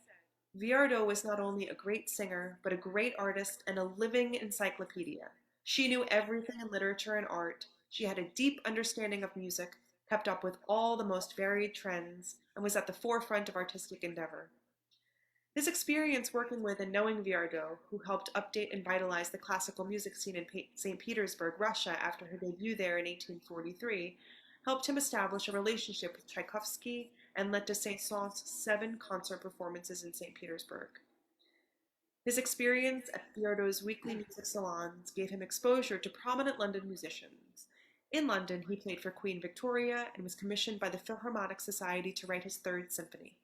"Viardot was not only a great singer, but a great artist and a living encyclopedia. She knew everything in literature and art. She had a deep understanding of music, kept up with all the most varied trends, and was at the forefront of artistic endeavor." His experience working with and knowing Viardot, who helped update and vitalize the classical music scene in St. Petersburg, Russia after her debut there in 1843, helped him establish a relationship with Tchaikovsky and led to Saint-Saëns' 7 concert performances in St. Petersburg. His experience at Viardot's weekly music salons gave him exposure to prominent London musicians. In London, he played for Queen Victoria and was commissioned by the Philharmonic Society to write his 3rd symphony.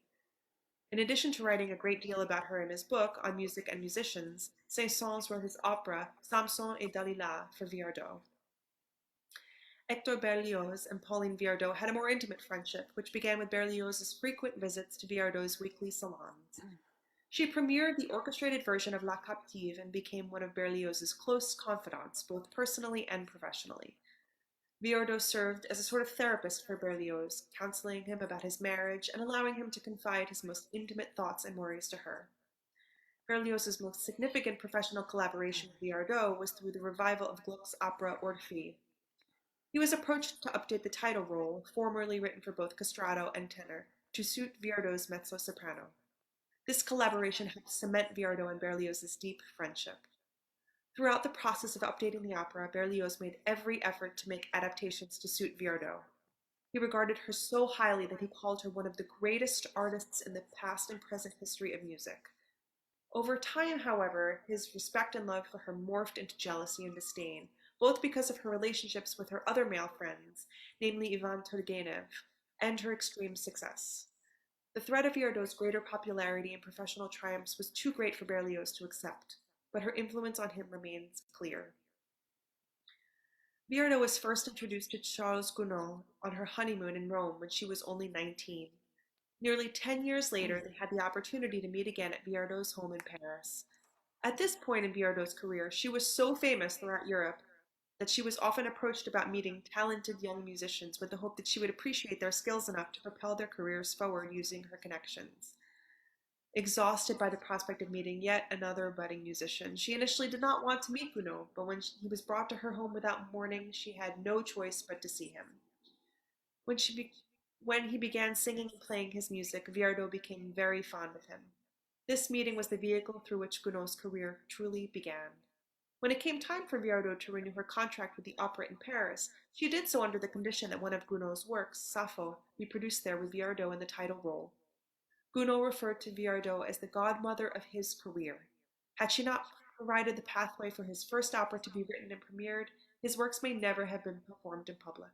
In addition to writing a great deal about her in his book on music and musicians, Saint-Saëns wrote his opera Samson et Dalila for Viardot. Hector Berlioz and Pauline Viardot had a more intimate friendship, which began with Berlioz's frequent visits to Viardot's weekly salons. She premiered the orchestrated version of La Captive and became one of Berlioz's close confidants, both personally and professionally. Viardot served as a sort of therapist for Berlioz, counseling him about his marriage and allowing him to confide his most intimate thoughts and worries to her. Berlioz's most significant professional collaboration with Viardot was through the revival of Gluck's opera Orphée. He was approached to update the title role, formerly written for both castrato and tenor, to suit Viardot's mezzo-soprano. This collaboration helped cement Viardot and Berlioz's deep friendship. Throughout the process of updating the opera, Berlioz made every effort to make adaptations to suit Viardot. He regarded her so highly that he called her one of the greatest artists in the past and present history of music. Over time, however, his respect and love for her morphed into jealousy and disdain, both because of her relationships with her other male friends, namely Ivan Turgenev, and her extreme success. The threat of Viardot's greater popularity and professional triumphs was too great for Berlioz to accept, but her influence on him remains clear. Viardot was first introduced to Charles Gounod on her honeymoon in Rome when she was only 19. Nearly 10 years later, they had the opportunity to meet again at Viardot's home in Paris. At this point in Viardot's career, she was so famous throughout Europe that she was often approached about meeting talented young musicians with the hope that she would appreciate their skills enough to propel their careers forward using her connections. Exhausted by the prospect of meeting yet another budding musician, she initially did not want to meet Gounod, but when he was brought to her home without warning, she had no choice but to see him. When, when he began singing and playing his music, Viardot became very fond of him. This meeting was the vehicle through which Gounod's career truly began. When it came time for Viardot to renew her contract with the opera in Paris, she did so under the condition that one of Gounod's works, Sappho, be produced there with Viardot in the title role. Gounod referred to Viardot as the godmother of his career. Had she not provided the pathway for his first opera to be written and premiered, his works may never have been performed in public.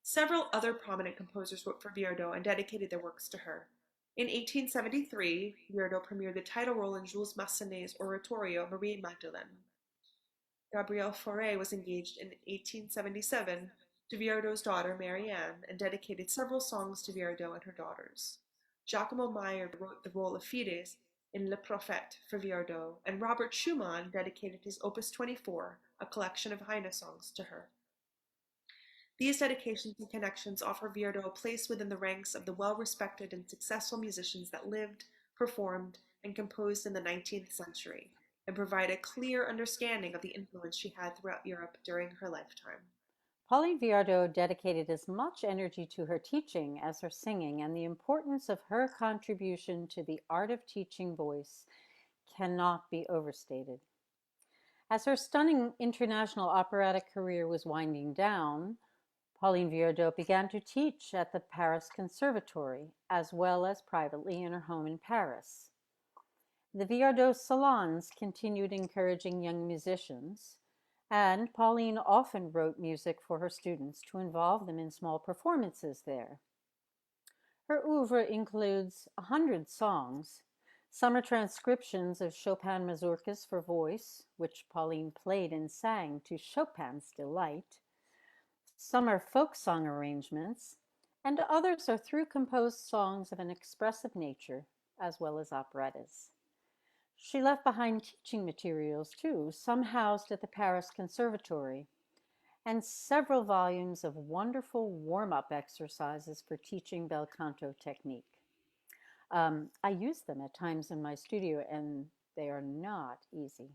Several other prominent composers wrote for Viardot and dedicated their works to her. In 1873, Viardot premiered the title role in Jules Massenet's oratorio Marie Magdalene. Gabrielle Fauré was engaged in 1877 to Viardot's daughter Marianne and dedicated several songs to Viardot and her daughters. Giacomo Meyer wrote the role of Fides in Le Prophète for Viardot, and Robert Schumann dedicated his Opus 24, a collection of Heine songs, to her. These dedications and connections offer Viardot a place within the ranks of the well-respected and successful musicians that lived, performed, and composed in the 19th century, and provide a clear understanding of the influence she had throughout Europe during her lifetime. Pauline Viardot dedicated as much energy to her teaching as her singing, and the importance of her contribution to the art of teaching voice cannot be overstated. As her stunning international operatic career was winding down, Pauline Viardot began to teach at the Paris Conservatory, as well as privately in her home in Paris. The Viardot salons continued encouraging young musicians, and Pauline often wrote music for her students to involve them in small performances there. Her oeuvre includes 100 songs. Some are transcriptions of Chopin mazurkas for voice, which Pauline played and sang to Chopin's delight. Some are folk song arrangements, and others are through composed songs of an expressive nature, as well as operettas. She left behind teaching materials too, some housed at the Paris Conservatory, and several volumes of wonderful warm-up exercises for teaching bel canto technique. I use them at times in my studio, and they are not easy.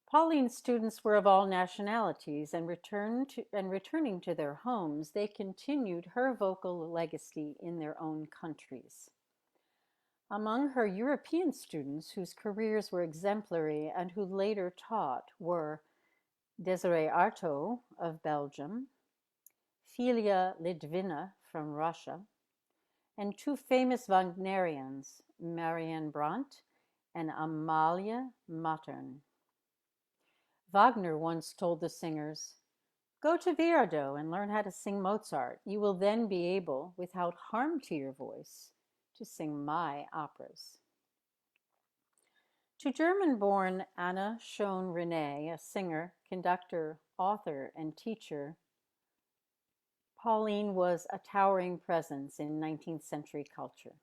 Pauline's students were of all nationalities, and returning to their homes, they continued her vocal legacy in their own countries. Among her European students whose careers were exemplary and who later taught were Désirée Artaud of Belgium, Filia Litvina from Russia, and two famous Wagnerians, Marianne Brandt and Amalie Mattern. Wagner once told the singers, "Go to Viardot and learn how to sing Mozart. You will then be able, without harm to your voice, to sing my operas." To German-born Anna Schoen-René, a singer, conductor, author, and teacher, Pauline was a towering presence in 19th century culture.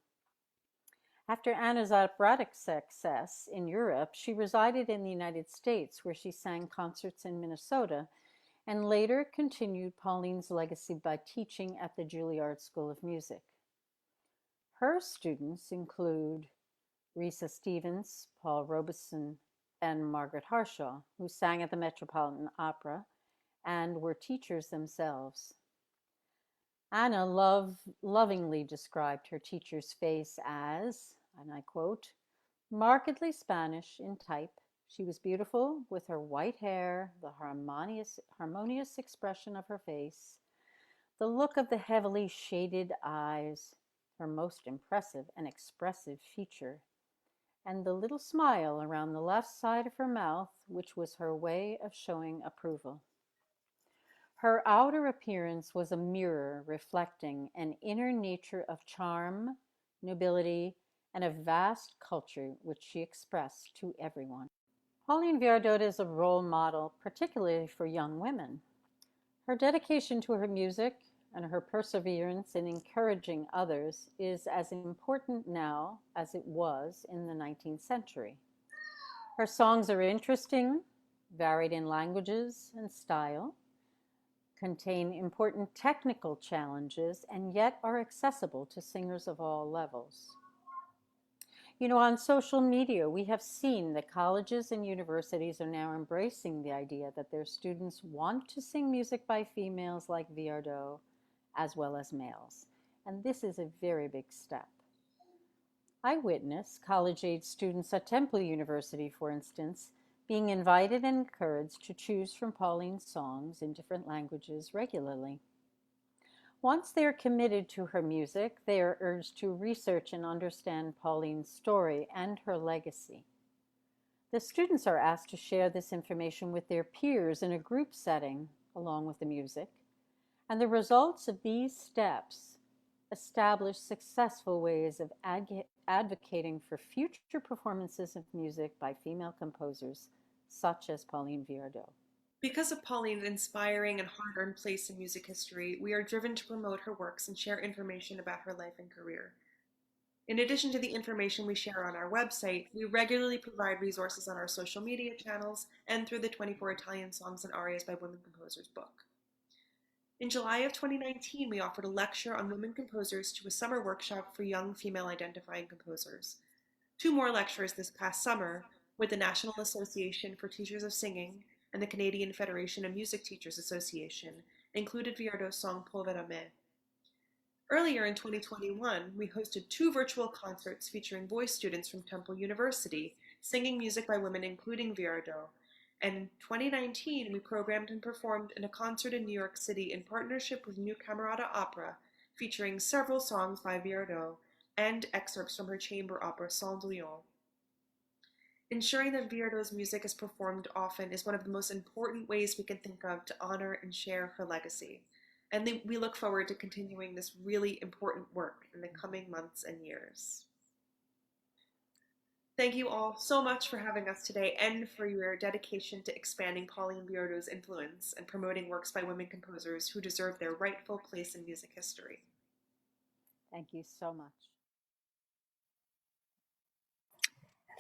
After Anna's operatic success in Europe, she resided in the United States, where she sang concerts in Minnesota, and later continued Pauline's legacy by teaching at the Juilliard School of Music. Her students include Risa Stevens, Paul Robeson, and Margaret Harshaw, who sang at the Metropolitan Opera and were teachers themselves. Anna lovingly described her teacher's face as, and I quote, "markedly Spanish in type. She was beautiful with her white hair, the harmonious expression of her face, the look of the heavily shaded eyes, her most impressive and expressive feature, and the little smile around the left side of her mouth, which was her way of showing approval. Her outer appearance was a mirror reflecting an inner nature of charm, nobility, and a vast culture which she expressed to everyone." Pauline Viardot is a role model, particularly for young women. Her dedication to her music and her perseverance in encouraging others is as important now as it was in the 19th century. Her songs are interesting, varied in languages and style, contain important technical challenges, and yet are accessible to singers of all levels. You know, on social media, we have seen that colleges and universities are now embracing the idea that their students want to sing music by females like Viardot, as well as males. And this is a very big step. I witness college-age students at Temple University, for instance, being invited and encouraged to choose from Pauline's songs in different languages regularly. Once they are committed to her music, they are urged to research and understand Pauline's story and her legacy. The students are asked to share this information with their peers in a group setting, along with the music, and the results of these steps establish successful ways of advocating for future performances of music by female composers, such as Pauline Viardot. Because of Pauline's inspiring and hard-earned place in music history, we are driven to promote her works and share information about her life and career. In addition to the information we share on our website, we regularly provide resources on our social media channels and through the 24 Italian Songs and Arias by Women Composers book. In July of 2019, we offered a lecture on women composers to a summer workshop for young female-identifying composers. 2 more lectures this past summer with the National Association for Teachers of Singing and the Canadian Federation of Music Teachers Association included Viardot's song Povera Me. Earlier in 2021, we hosted 2 virtual concerts featuring voice students from Temple University singing music by women including Viardot. And in 2019, we programmed and performed in a concert in New York City in partnership with New Camerata Opera, featuring several songs by Viardot and excerpts from her chamber opera Cendrillon. Ensuring that Viardot's music is performed often is one of the most important ways we can think of to honor and share her legacy. And we look forward to continuing this really important work in the coming months and years. Thank you all so much for having us today and for your dedication to expanding Pauline Viardot's influence and promoting works by women composers who deserve their rightful place in music history. Thank you so much.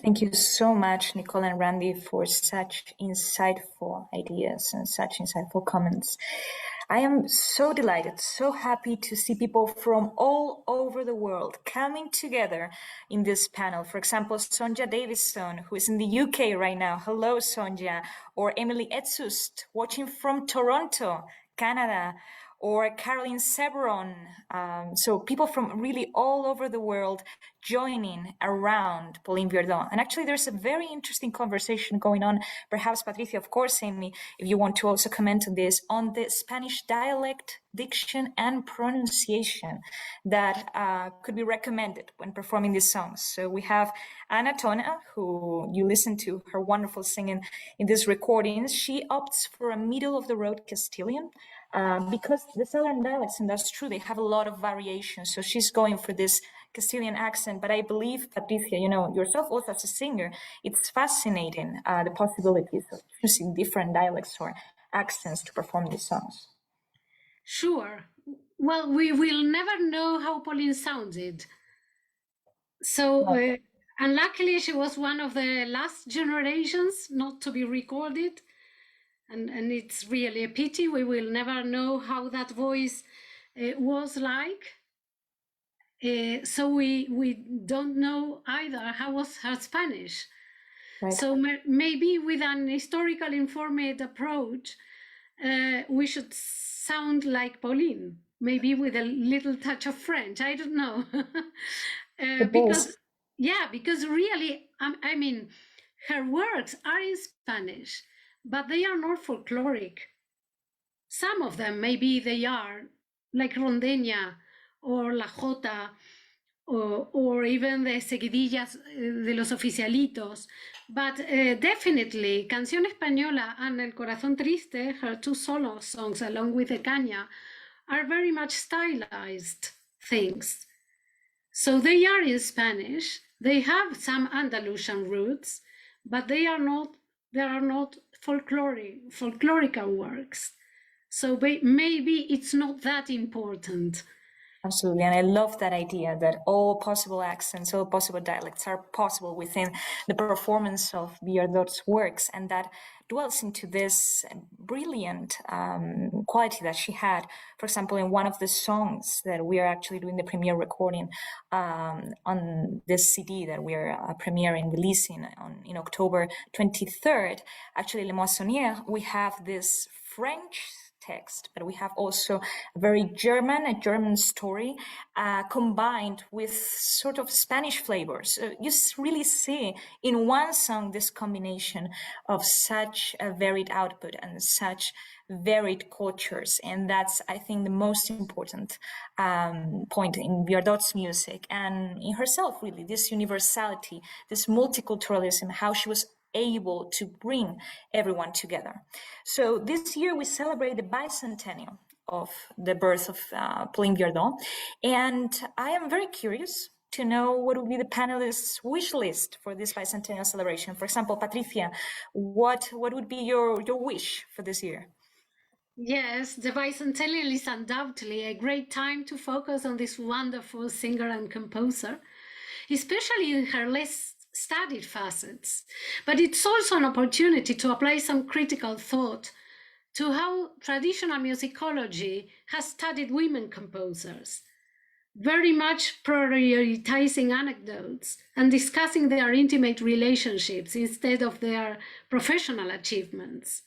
Thank you so much, Nicole and Randi, for such insightful ideas and such insightful comments. I am so delighted, so happy to see people from all over the world coming together in this panel. For example, Sonja Davison, who is in the UK right now. Hello, Sonja. Or Emily Etzust, watching from Toronto, Canada. Or Caroline Severon. So people from really all over the world joining around Pauline Viardot. And actually there's a very interesting conversation going on. Perhaps Patricia, of course, Amy, if you want to also comment on this, on the Spanish dialect, diction and pronunciation that could be recommended when performing these songs. So we have Ana Tona, who you listen to her wonderful singing in these recordings. She opts for a middle of the road Castilian, because the southern dialects, and that's true, they have a lot of variation. So she's going for this Castilian accent. But I believe, Patricia, you know, yourself also as a singer, it's fascinating, the possibilities of choosing different dialects or accents to perform these songs. Sure. Well, we will never know how Pauline sounded. So, and luckily she was one of the last generations not to be recorded. And it's really a pity. We will never know how that voice was like. So we don't know either how was her Spanish. Right. So maybe with an historical informed approach, we should sound like Pauline, maybe with a little touch of French. I don't know. Because really, I mean, her works are in Spanish, but they are not folkloric. Some of them, maybe they are, like Rondeña or La Jota, or even the seguidillas de los oficialitos. But definitely, Canción Española and El Corazón Triste, her 2 solo songs along with the Caña, are very much stylized things. So they are in Spanish, they have some Andalusian roots, but they are not folklorical works. So maybe it's not that important. Absolutely, and I love that idea that all possible accents, all possible dialects are possible within the performance of Viardot's works, and that dwells into this brilliant quality that she had. For example, in one of the songs that we are actually doing the premiere recording on this CD that we are releasing in October 23rd, actually Le Moissonnier, we have this French text, but we have also a a German story combined with sort of Spanish flavors. You really see in one song this combination of such a varied output and such varied cultures, and that's, I think, the most important point in Viardot's music and in herself, really, this universality, this multiculturalism, how she was able to bring everyone together. So this year we celebrate the bicentennial of the birth of Pauline Viardot, and I am very curious to know what would be the panelists' wish list for this bicentennial celebration. For example, Patricia, what would be your wish for this year? Yes, the bicentennial is undoubtedly a great time to focus on this wonderful singer and composer, especially in her less studied facets. But it's also an opportunity to apply some critical thought to how traditional musicology has studied women composers, very much prioritizing anecdotes and discussing their intimate relationships instead of their professional achievements.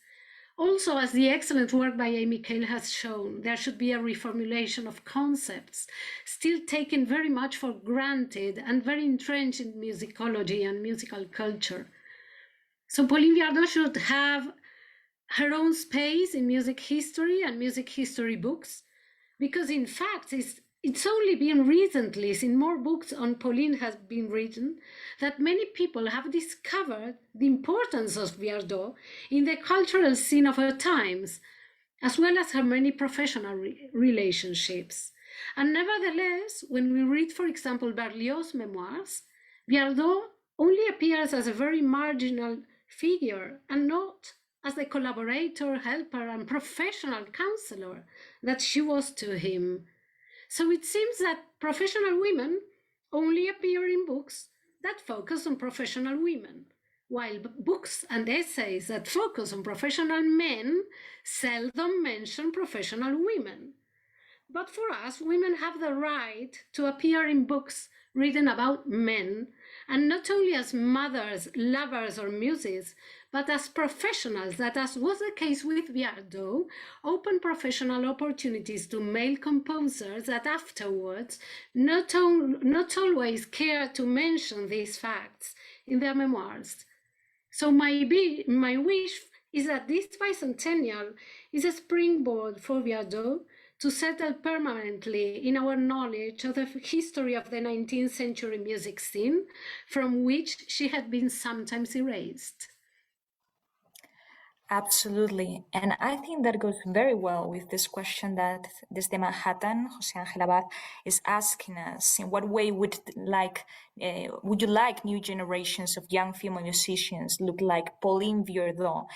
Also, as the excellent work by Nicole has shown, there should be a reformulation of concepts still taken very much for granted and very entrenched in musicology and musical culture. So Pauline Viardot should have her own space in music history and music history books, because in fact, it's only been recently, since more books on Pauline has been written, that many people have discovered the importance of Viardot in the cultural scene of her times, as well as her many professional relationships. And nevertheless, when we read, for example, Berlioz's memoirs, Viardot only appears as a very marginal figure and not as the collaborator, helper, and professional counselor that she was to him. So it seems that professional women only appear in books that focus on professional women, while books and essays that focus on professional men seldom mention professional women. But for us, women have the right to appear in books written about men, and not only as mothers, lovers, or muses, but as professionals that, as was the case with Viardot, open professional opportunities to male composers that afterwards not always care to mention these facts in their memoirs. So my wish is that this bicentennial is a springboard for Viardot to settle permanently in our knowledge of the history of the 19th century music scene, from which she had been sometimes erased. Absolutely. And I think that goes very well with this question that desde Manhattan, Jose Angel Abad, is asking us. In what way would you like new generations of young female musicians look like Pauline Viardot?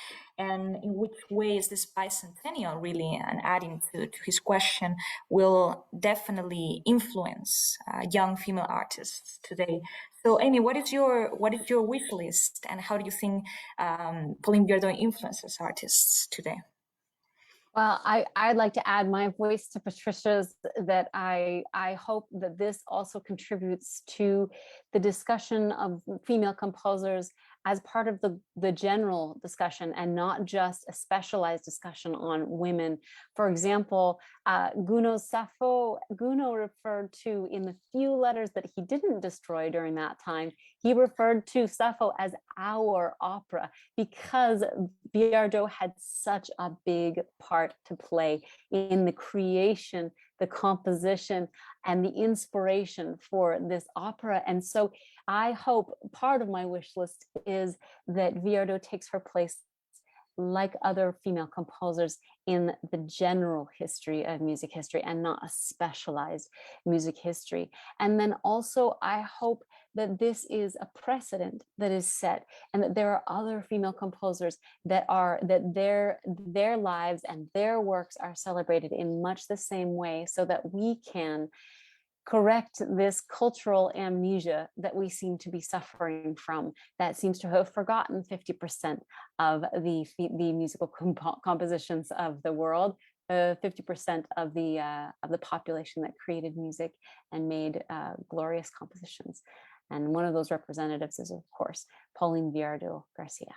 And in which way is this bicentennial really, and adding to his question, will definitely influence young female artists today? So, Amy, what is your wish list, and how do you think Pauline Viardot influences artists today? Well, I'd like to add my voice to Patricia's, that I hope that this also contributes to the discussion of female composers as part of the general discussion, and not just a specialized discussion on women. For example, Gounod's Sappho, Gounod referred to, in the few letters that he didn't destroy during that time, he referred to Sappho as our opera, because Viardot had such a big part to play in the creation, the composition, and the inspiration for this opera. And so I hope part of my wish list is that Viardot takes her place like other female composers in the general history of music history, and not a specialized music history. And then also I hope that this is a precedent that is set, and that there are other female composers that their lives and their works are celebrated in much the same way, so that we can correct this cultural amnesia that we seem to be suffering from, that seems to have forgotten 50% of the musical compositions of the world, 50% of the population that created music and made glorious compositions. And one of those representatives is, of course, Pauline Viardot-Garcia.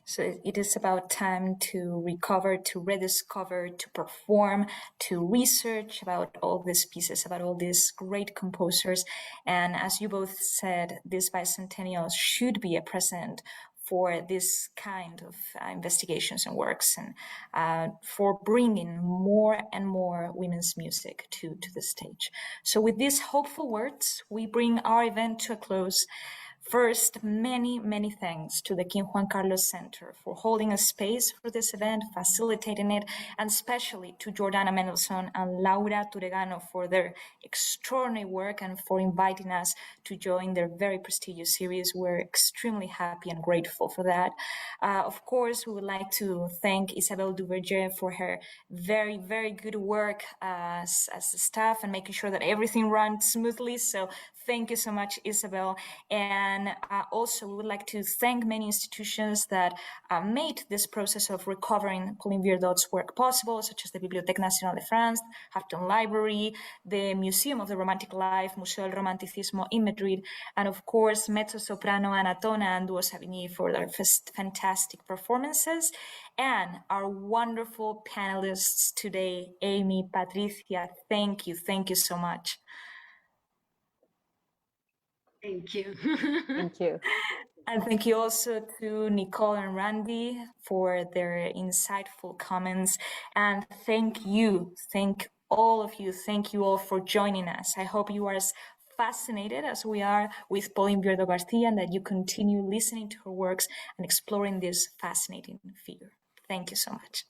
So it is about time to recover, to rediscover, to perform, to research about all these pieces, about all these great composers. And as you both said, this bicentennial should be a present for this kind of investigations and works, and for bringing more and more women's music to the stage. So with these hopeful words, we bring our event to a close. First, many thanks to the King Juan Carlos Center for holding a space for this event, facilitating it, and especially to Jordana Mendelssohn and Laura Turegano for their extraordinary work and for inviting us to join their very prestigious series. We're extremely happy and grateful for that. Of course, we would like to thank Isabel Duverger for her very good work as a staff and making sure that everything runs smoothly. So thank you so much, Isabel. And also, we would like to thank many institutions that made this process of recovering Pauline Viardot's work possible, such as the Bibliothèque Nationale de France, Hampton Library, the Museum of the Romantic Life, Museo del Romanticismo in Madrid, and of course, mezzo-soprano Anatona and Duo Savigny for their fantastic performances, and our wonderful panelists today, Amy, Patricia, thank you so much. Thank you. Thank you. And thank you also to Nicole and Randi for their insightful comments. And thank all of you, thank you all for joining us. I hope you are as fascinated as we are with Pauline Viardot-Garcia and that you continue listening to her works and exploring this fascinating figure. Thank you so much.